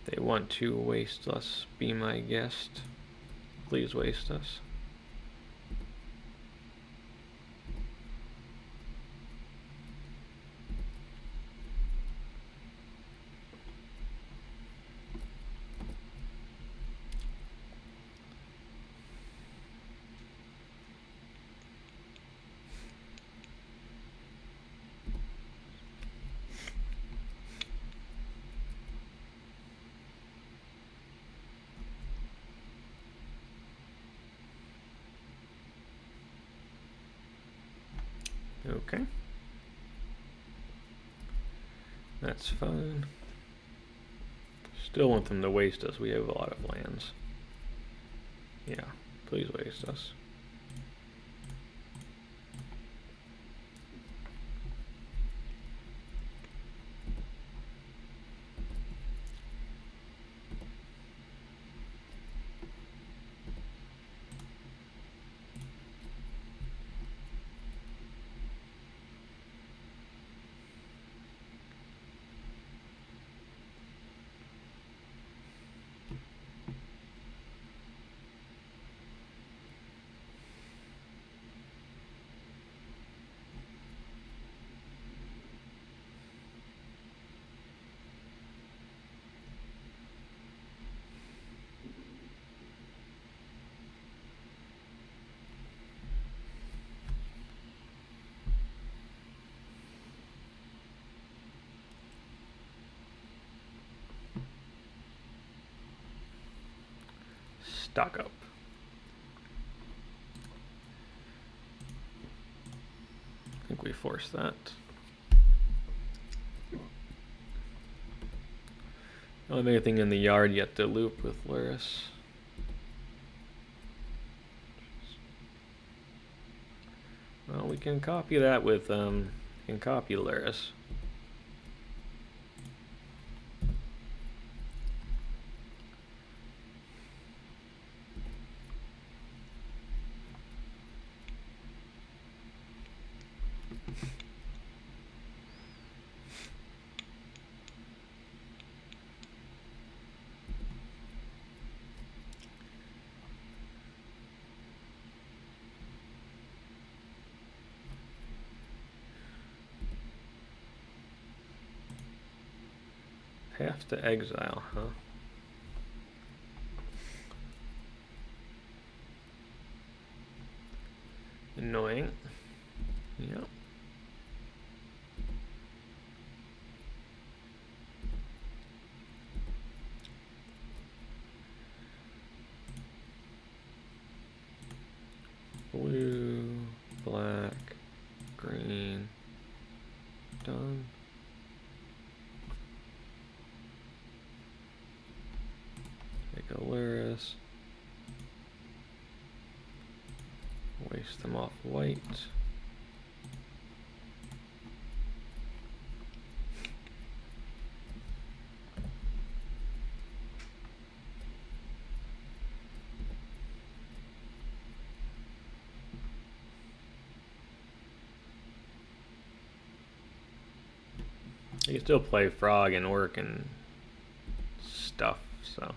A: They want to waste us. Be my guest. Please waste us. Okay. That's fine. Still want them to waste us. We have a lot of lands. Yeah, please waste us. Stock up. I think we forced that. Don't have anything in the yard yet to loop with Lurrus. Well, we can copy that with can copy Lurrus. Path to exile, huh? Annoying. Yep. Blue, black, green, done. Take a Lurrus. Waste them off white. You can still play Frog and Orc and stuff, so.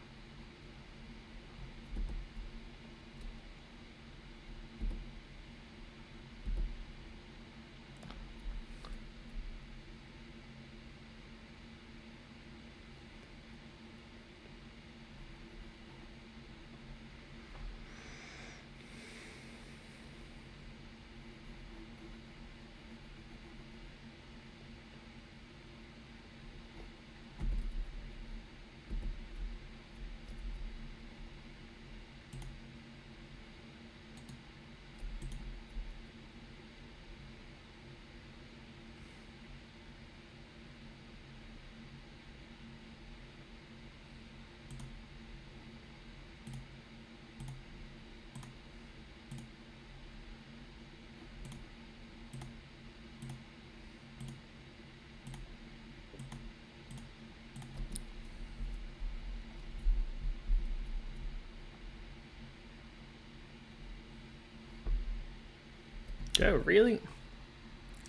A: Oh, really?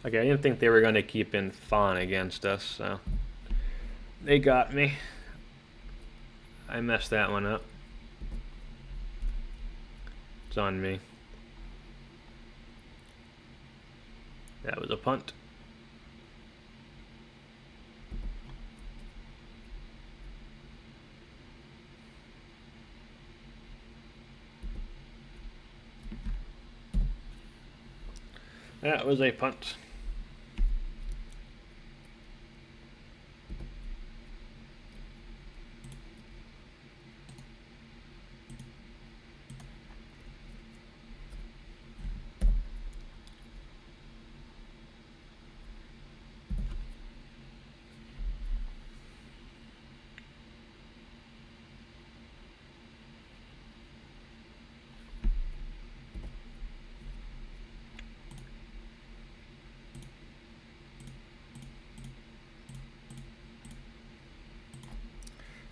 A: Okay, I didn't think they were going to keep in Fawn against us, so they got me. I messed that one up. It's on me. That was a punt. That was a punt.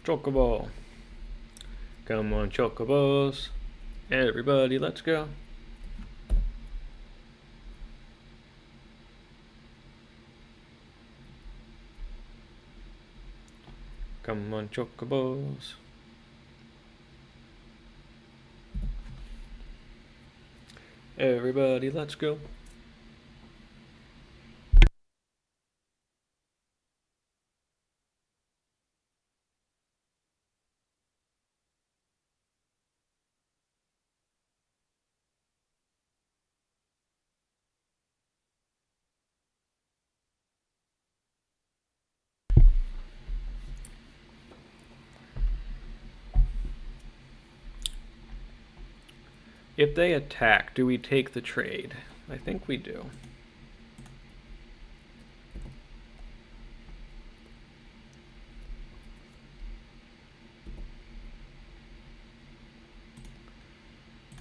A: Chocobo. Come on, Chocobos. Everybody, let's go. Come on, Chocobos. Everybody, let's go. If they attack, do we take the trade? I think we do.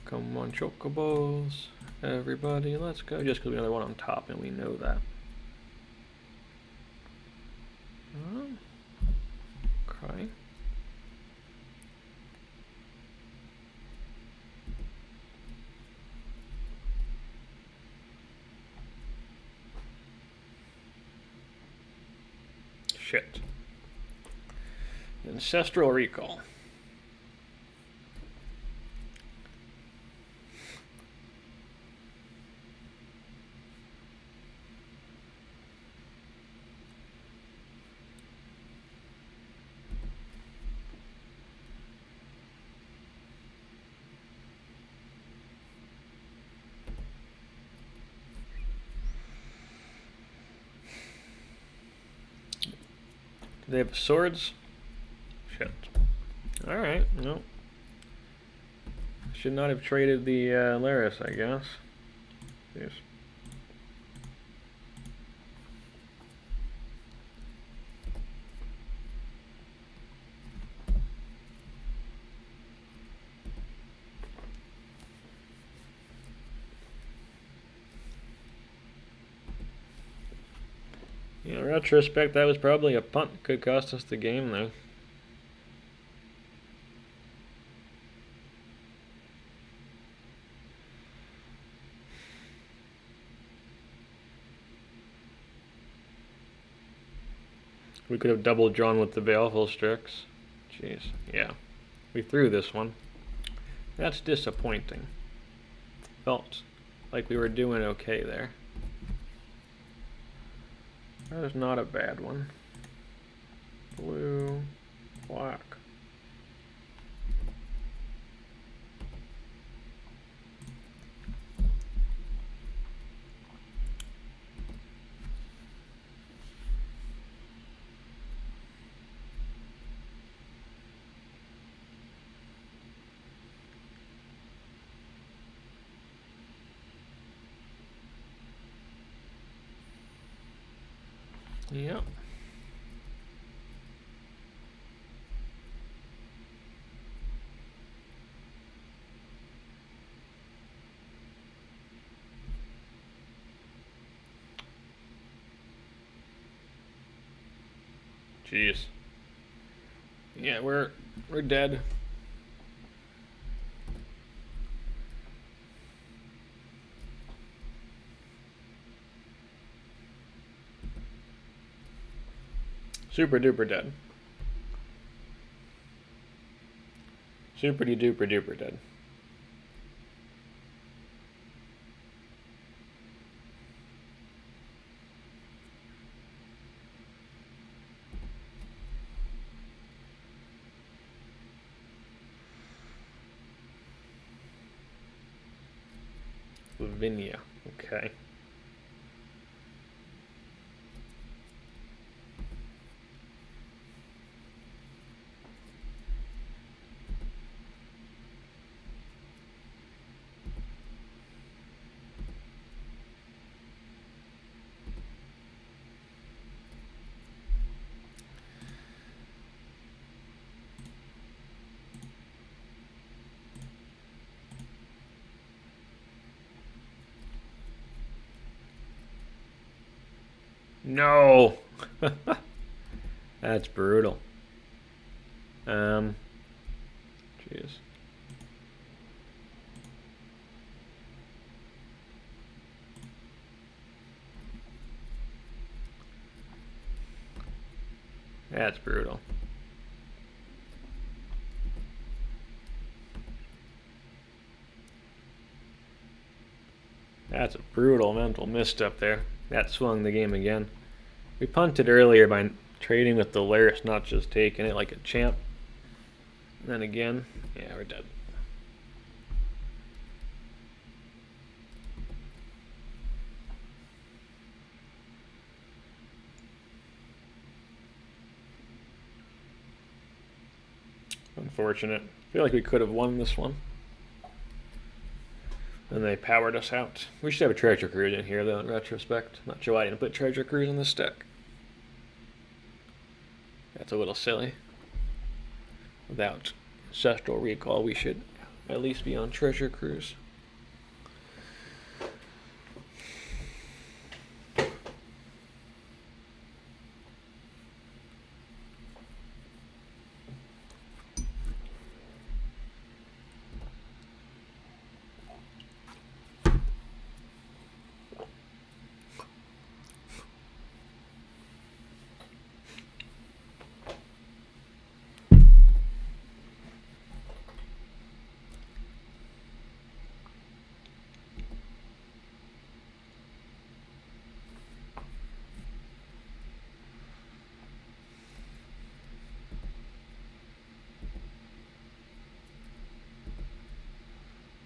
A: Come on, Chocobos. Everybody, let's go. Just because we know the one on top and we know that. Okay. Shit. Ancestral Recall. Do they have swords? Shit. Alright, no. Should not have traded the Lurrus, I guess. Jeez. In retrospect, that was probably a punt. Could cost us the game, though. We could have double drawn with the Baleful Strix. Jeez, yeah. We threw this one. That's disappointing. Felt like we were doing okay there. That is not a bad one. Blue, black. Yep. Jeez. Yeah, we're dead. Super duper dead. Super duper duper dead. Lavinia, okay. No! That's brutal. Jeez. That's brutal. That's a brutal mental misstep there. That swung the game again. We punted earlier by trading with the Lurrus, not just taking it like a champ. And then again, yeah, we're dead. Unfortunate. I feel like we could have won this one. And they powered us out. We should have a treasure cruise in here, though, in retrospect. Not sure why I didn't put treasure cruise in this deck. That's a little silly. Without Ancestral Recall, we should at least be on treasure cruise.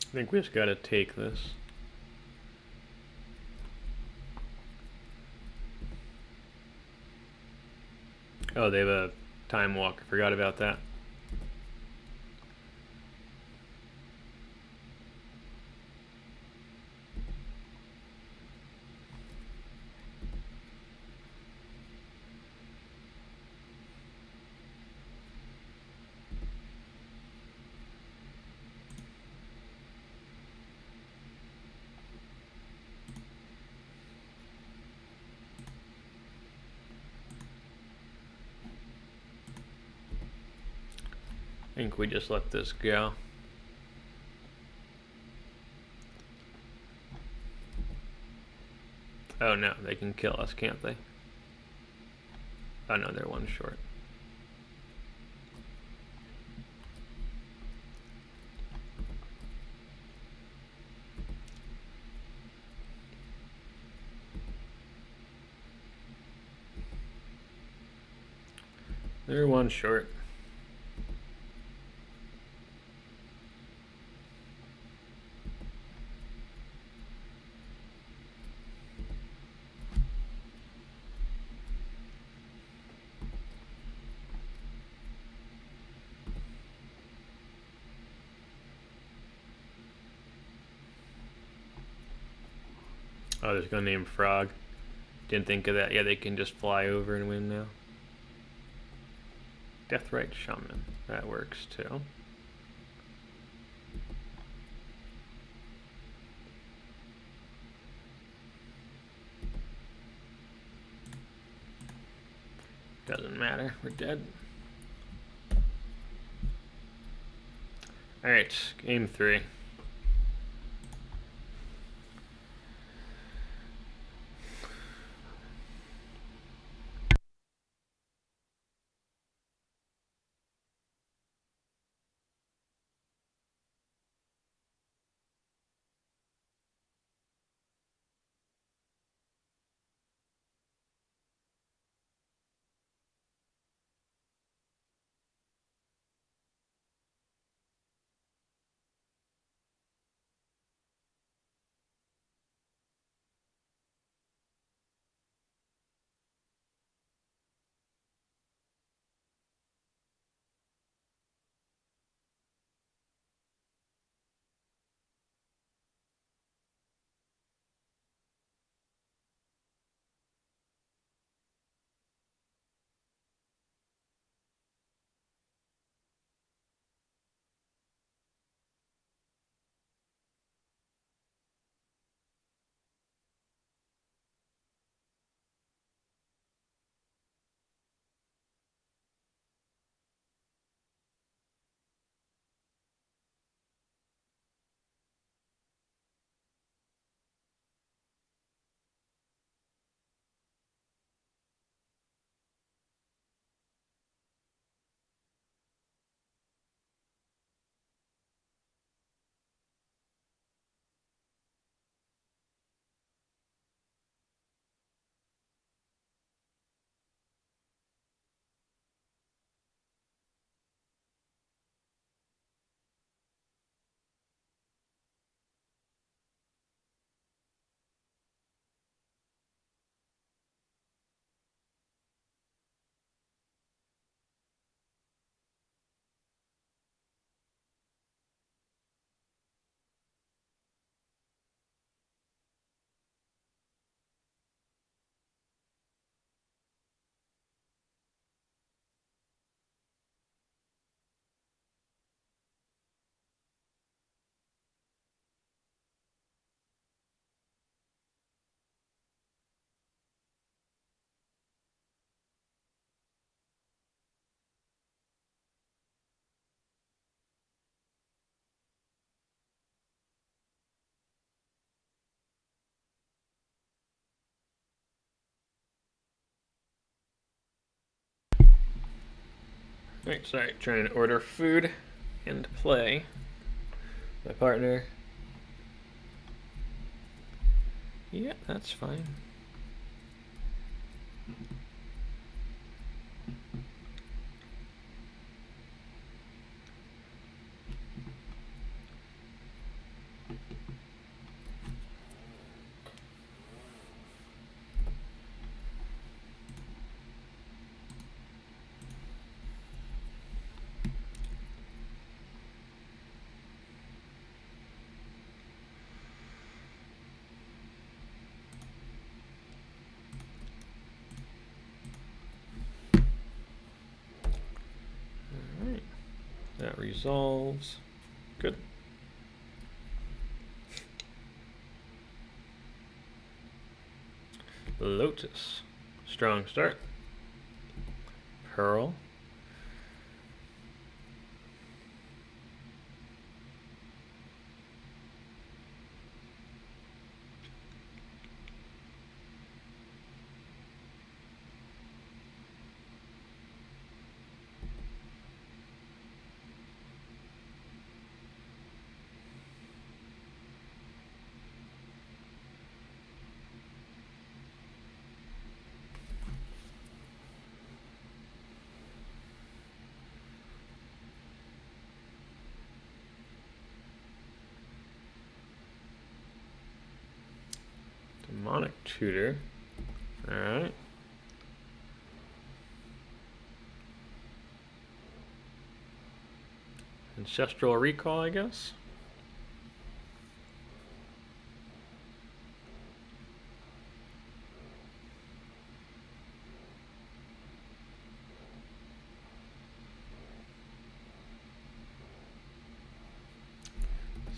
A: I think we just gotta take this. Oh, they have a time walk. I forgot about that. I think we just let this go. Oh no, they can kill us, can't they? Oh no, they're one short. They're one short. Oh, there's gonna name Frog. Didn't think of that. Yeah, they can just fly over and win now. Deathrite Shaman. That works too. Doesn't matter. We're dead. Alright, game 3. Alright, sorry, trying to order food and play. My partner. Yeah, that's fine. That resolves. Good. Lotus. Strong start. Pearl. Demonic Tutor. Alright. Ancestral Recall, I guess.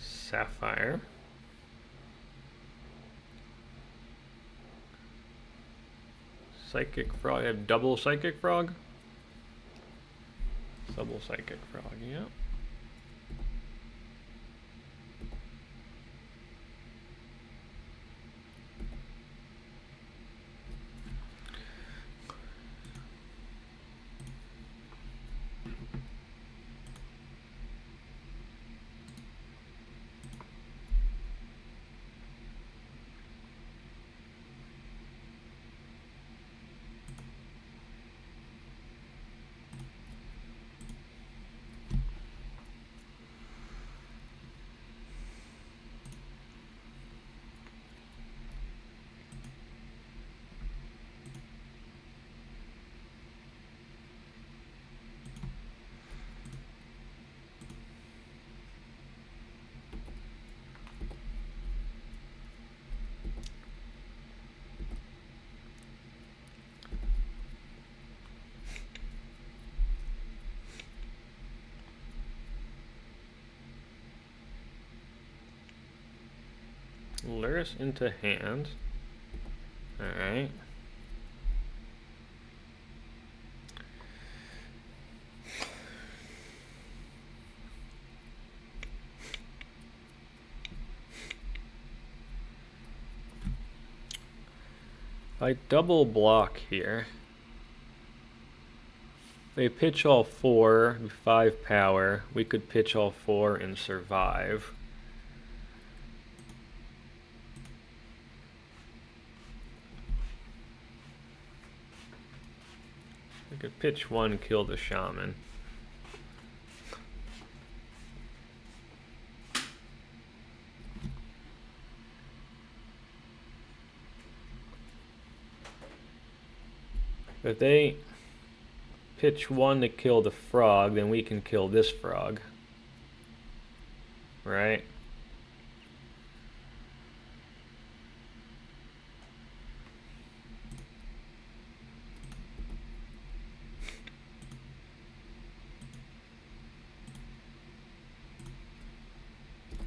A: Sapphire. Psychic Frog. I have double Psychic Frog? Double Psychic Frog, yeah. Lurrus into hand. Alright. If I double block here, if they pitch all 4, 5 power, we could pitch all 4 and survive. I could pitch 1, kill the shaman. If they pitch 1 to kill the frog, then we can kill this frog. Right?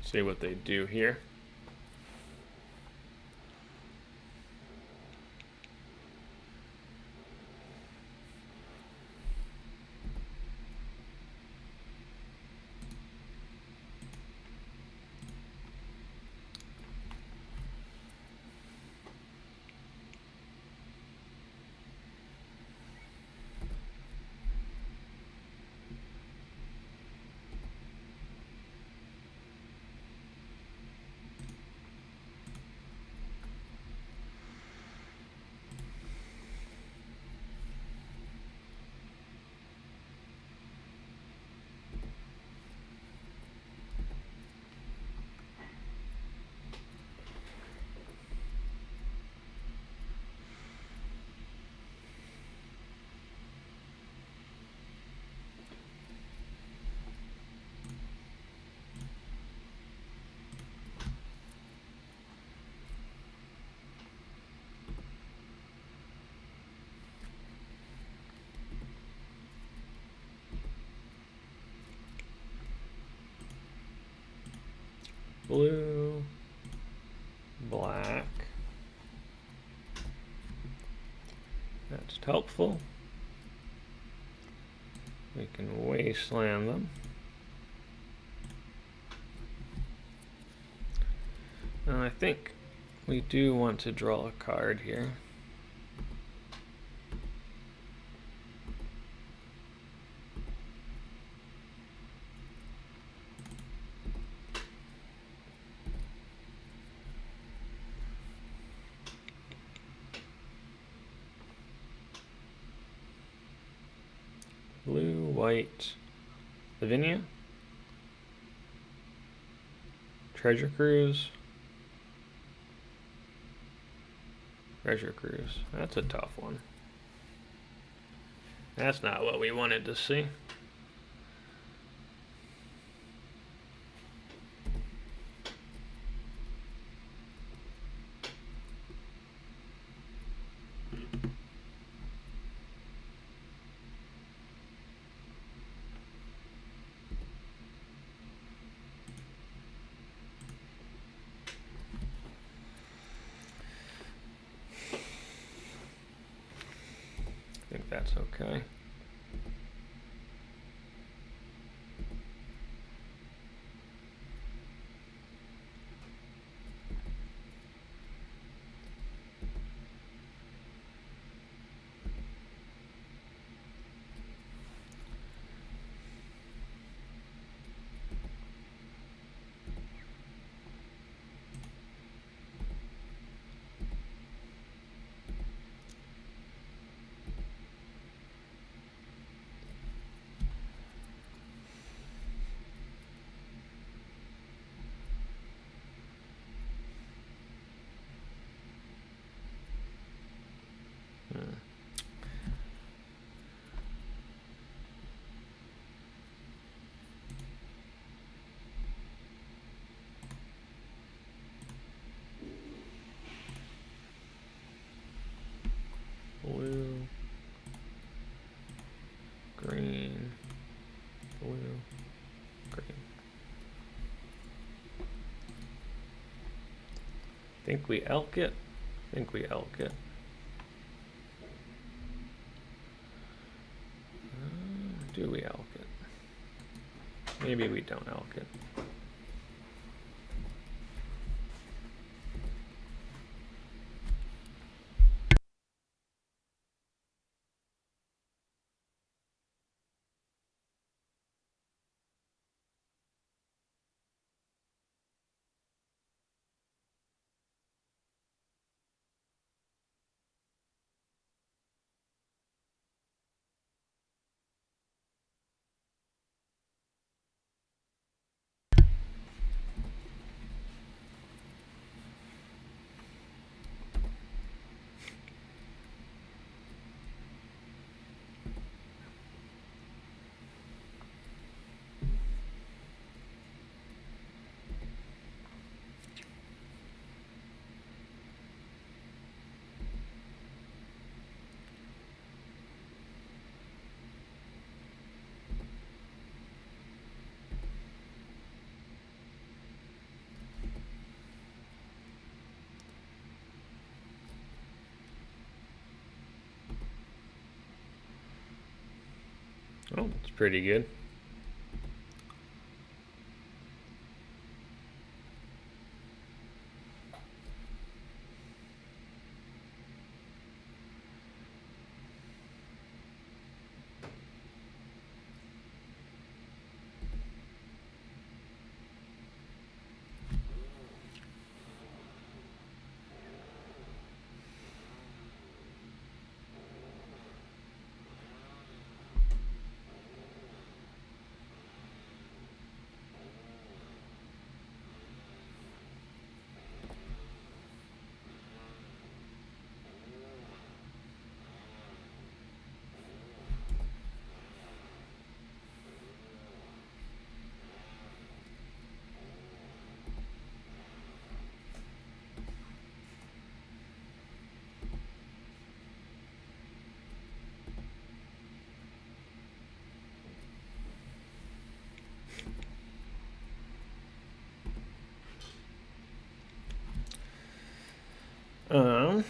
A: See what they do here. blue, black. That's helpful. We can wasteland them. And I think we do want to draw a card here. Blue, white, Lavinia, Treasure Cruise, Treasure Cruise. That's a tough one. That's not what we wanted to see. I think that's okay. Blue, green, blue, green. Think we elk it? Think we elk it. Do we elk it? Maybe we don't elk it. Oh, it's pretty good. one.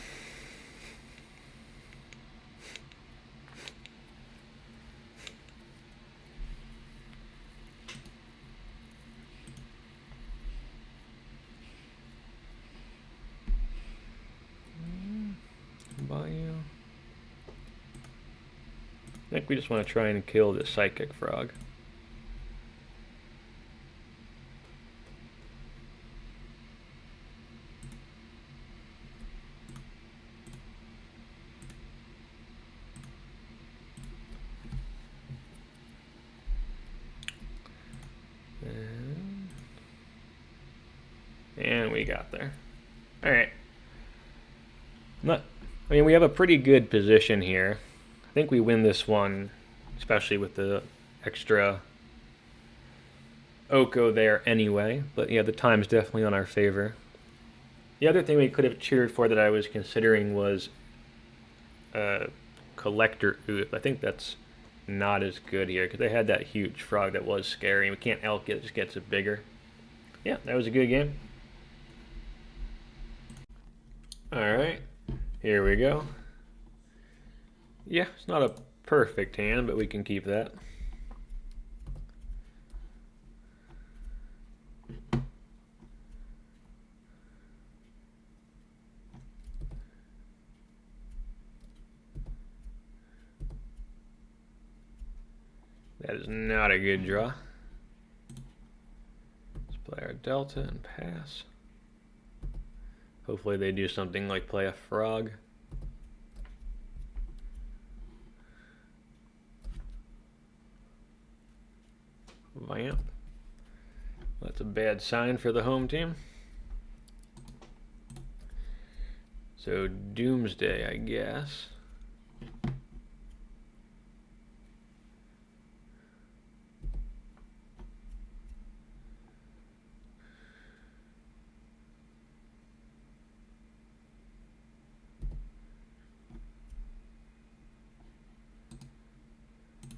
A: Bayou. I think we just want to try and kill the Psychic Frog. And we got there. Alright. I mean, we have a pretty good position here. I think we win this one, especially with the extra Oko there anyway. But yeah, the time's definitely on our favor. The other thing we could have cheered for that I was considering was Collector Ouphe. I think that's not as good here because they had that huge frog that was scary. We can't elk it, it just gets it bigger. Yeah, that was a good game. Alright, here we go. Yeah, it's not a perfect hand, but we can keep that. That is not a good draw. Let's play our Delta and pass. Hopefully they do something like play a frog. Vamp. That's a bad sign for the home team. So Doomsday, I guess.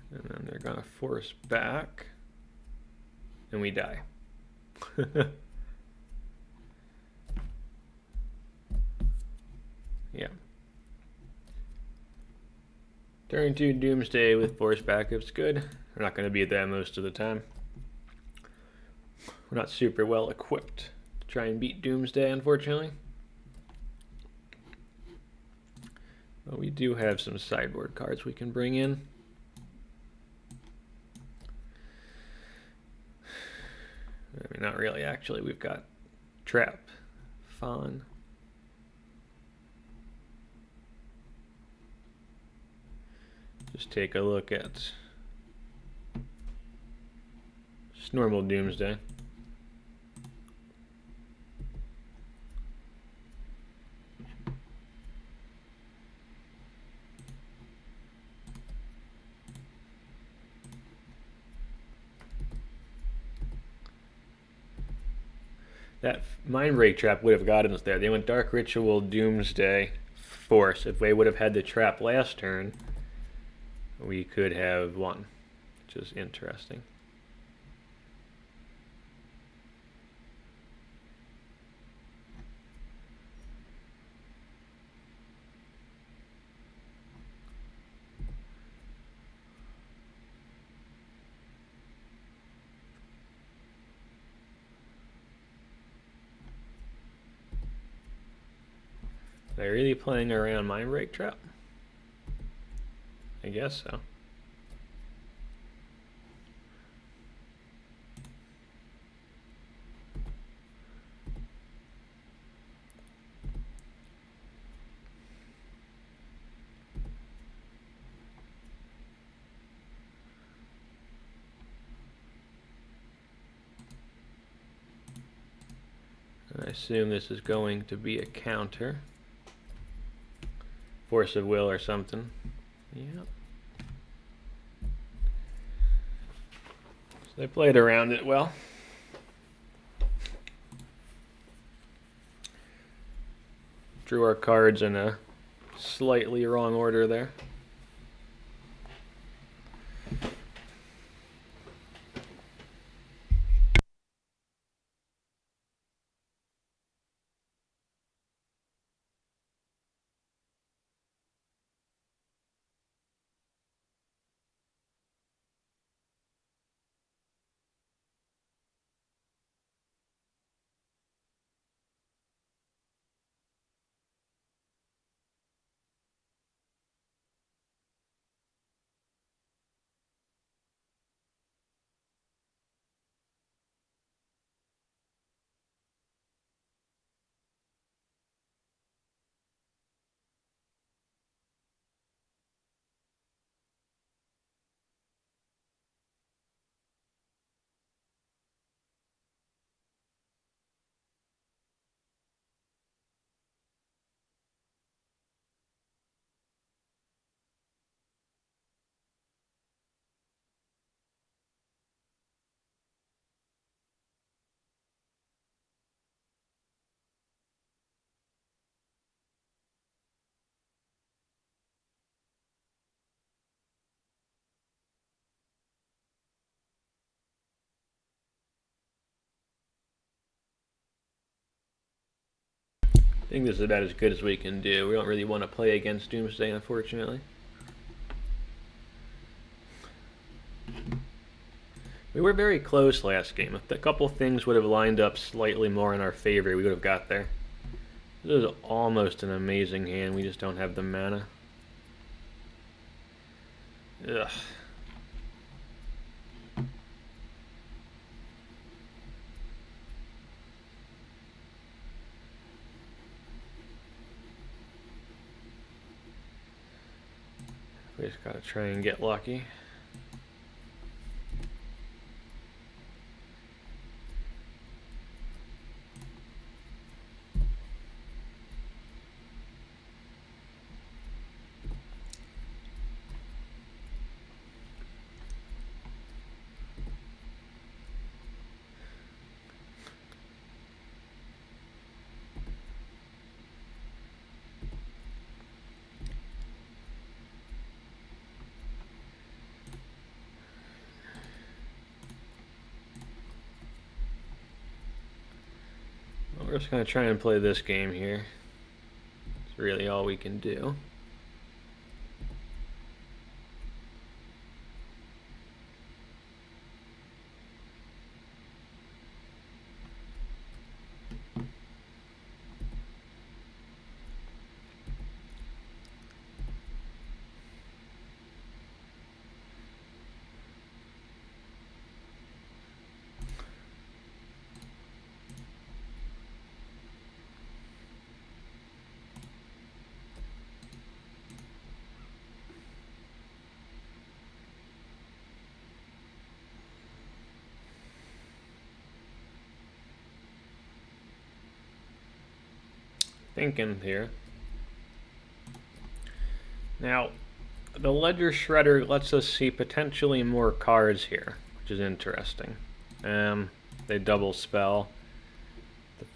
A: And then they're gonna force back. And we die. Yeah. Turn 2 Doomsday with force backup's good. We're not going to beat that most of the time. We're not super well equipped to try and beat Doomsday, unfortunately. But we do have some sideboard cards we can bring in. I mean, not really, actually. We've got Trap, Fawn. Just take a look at just normal Doomsday. That Mindbreak Trap would have gotten us there. They went Dark Ritual, Doomsday, Force. If they would have had the trap last turn, we could have won, which is interesting. Are they really playing around Mindbreak Trap? I guess so. I assume this is going to be a counter. Force of Will or something. Yep. So they played around it well. Drew our cards in a slightly wrong order there. I think this is about as good as we can do. We don't really want to play against Doomsday, unfortunately. We were very close last game. If a couple things would have lined up slightly more in our favor, we would have got there. This is almost an amazing hand. We just don't have the mana. Ugh. We just gotta try and get lucky. We're just going to try and play this game here. It's really all we can do. Thinking here. Now, the Ledger Shredder lets us see potentially more cards here, which is interesting. They double spell.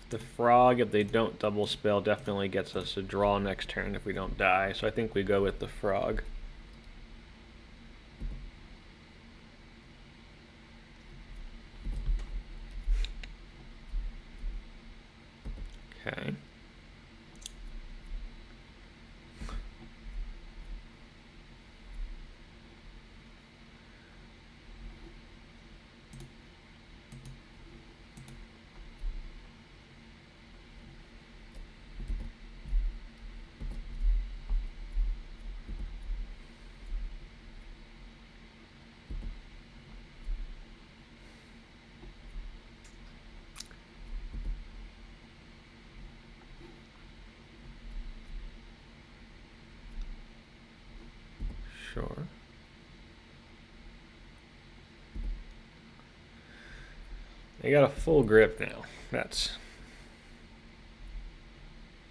A: The Frog, if they don't double spell, definitely gets us a draw next turn if we don't die, so I think we go with the Frog. Okay. Sure. They got a full grip now. That's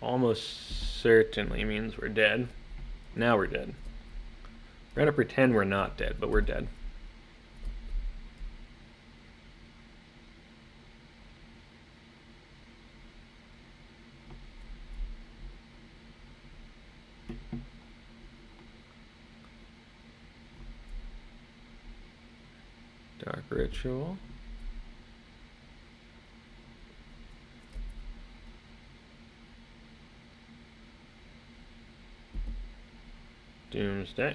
A: almost certainly means we're dead. Now we're dead. We're gonna pretend we're not dead, but we're dead. Dark Ritual. Doomsday.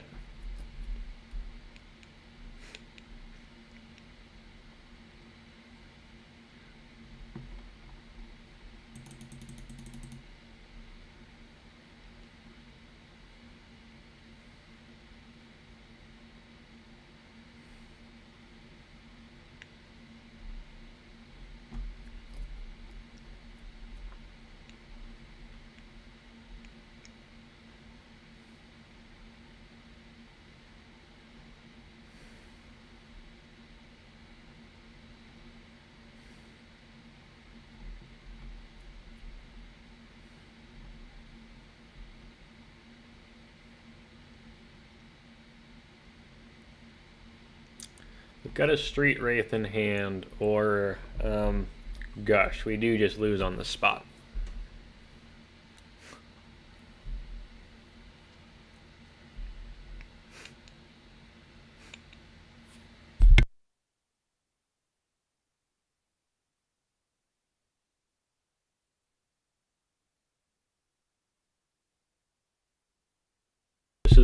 A: We've got a Street Wraith in hand, or, gosh, we do just lose on the spot.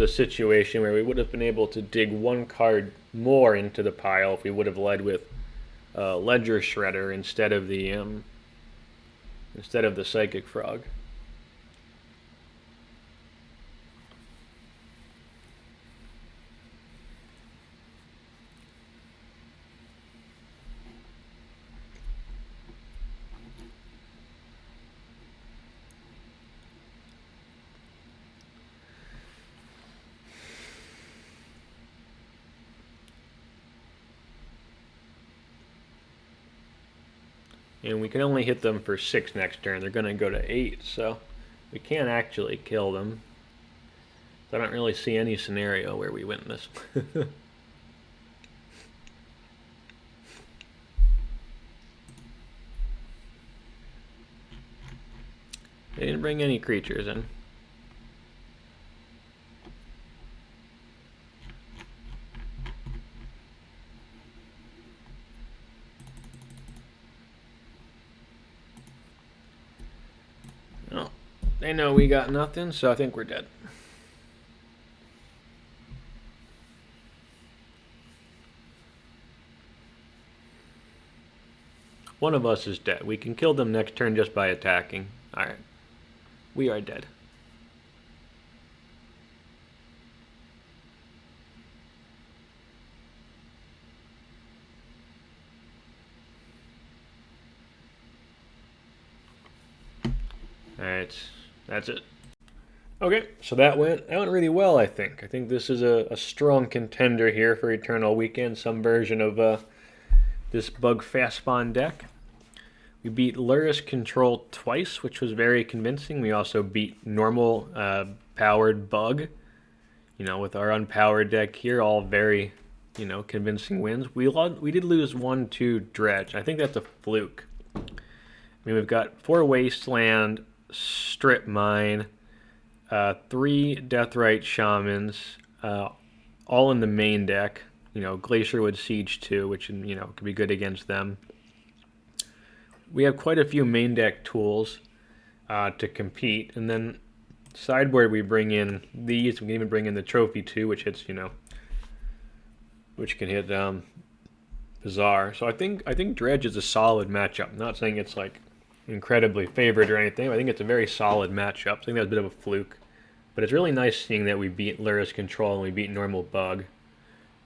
A: was a situation where we would have been able to dig one card more into the pile if we would have led with Ledger Shredder instead of the Psychic Frog. And we can only hit them for 6 next turn. They're going to go to 8, so we can't actually kill them. So I don't really see any scenario where we win this. They didn't bring any creatures in. Well, they know we got nothing, so I think we're dead. One of us is dead. We can kill them next turn just by attacking. Alright. We are dead. Alright, that's it. Okay, so that went really well, I think. I think this is a strong contender here for Eternal Weekend, some version of this Bug Fastbond deck. We beat Lurrus Control twice, which was very convincing. We also beat normal powered Bug, with our unpowered deck here, all very, convincing wins. We did lose 1-2 Dredge. I think that's a fluke. I mean, we've got 4 Wasteland, Strip Mine, 3 Deathrite Shamans, all in the main deck. Glacierwood Siege 2, which, could be good against them. We have quite a few main deck tools to compete, and then sideboard we bring in these. We can even bring in the Trophy 2, which hits, which can hit Bizarre. So I think Dredge is a solid matchup. I'm not saying it's like incredibly favored or anything. I think it's a very solid matchup. I think that's a bit of a fluke, but it's really nice seeing that we beat Lurrus Control and we beat normal Bug. And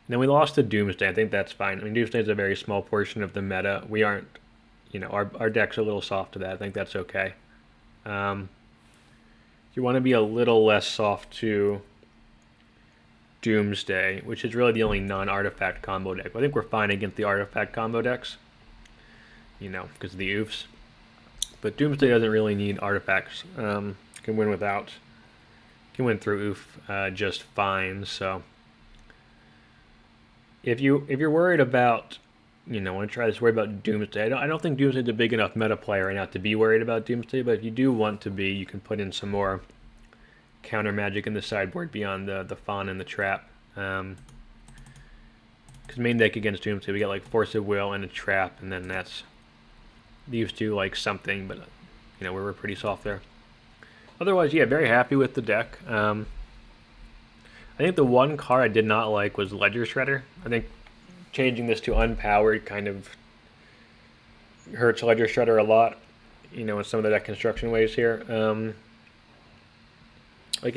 A: then we lost to Doomsday. I think that's fine. I mean, Doomsday is a very small portion of the meta. We aren't. Our deck's a little soft to that. I think that's okay. You want to be a little less soft to Doomsday, which is really the only non-artifact combo deck. I think we're fine against the artifact combo decks, because of the Ouphes. But Doomsday doesn't really need artifacts. Can win without. Can win through Ouphe just fine. So if you're worried about want to try this, worry about Doomsday. I don't think Doomsday's a big enough meta player right now to be worried about Doomsday, but if you do want to be, you can put in some more counter magic in the sideboard beyond the Fawn and the Trap. Because main deck against Doomsday, we got like Force of Will and a Trap, and then that's these two like something, but we're pretty soft there. Otherwise, yeah, very happy with the deck. I think the one card I did not like was Ledger Shredder. I think changing this to unpowered kind of hurts Ledger Shredder a lot, in some of the deck construction ways here. It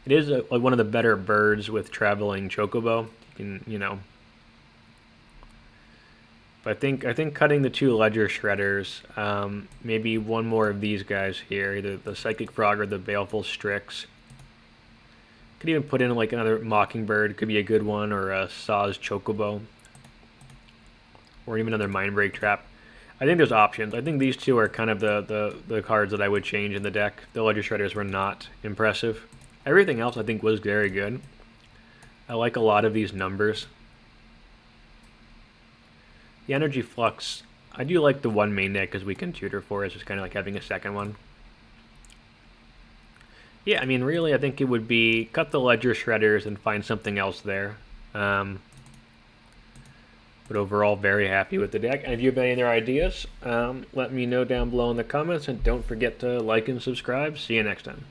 A: is like one of the better birds with Traveling Chocobo. But I think cutting the 2 Ledger Shredders, maybe one more of these guys here, either the Psychic Frog or the Baleful Strix. Could even put in like another Mockingbird, could be a good one, or a Sazh Chocobo, or even another Mindbreak Trap. I think there's options. I think these 2 are kind of the cards that I would change in the deck. The Ledger Shredders were not impressive. Everything else I think was very good. I like a lot of these numbers. The Energy Flux, I do like the one main deck because we can tutor for it. It's just kind of like having a second one. Yeah, I mean, really, I think it would be cut the Ledger Shredders and find something else there. But overall, very happy with the deck. And if you have any other ideas, let me know down below in the comments. And don't forget to like and subscribe. See you next time.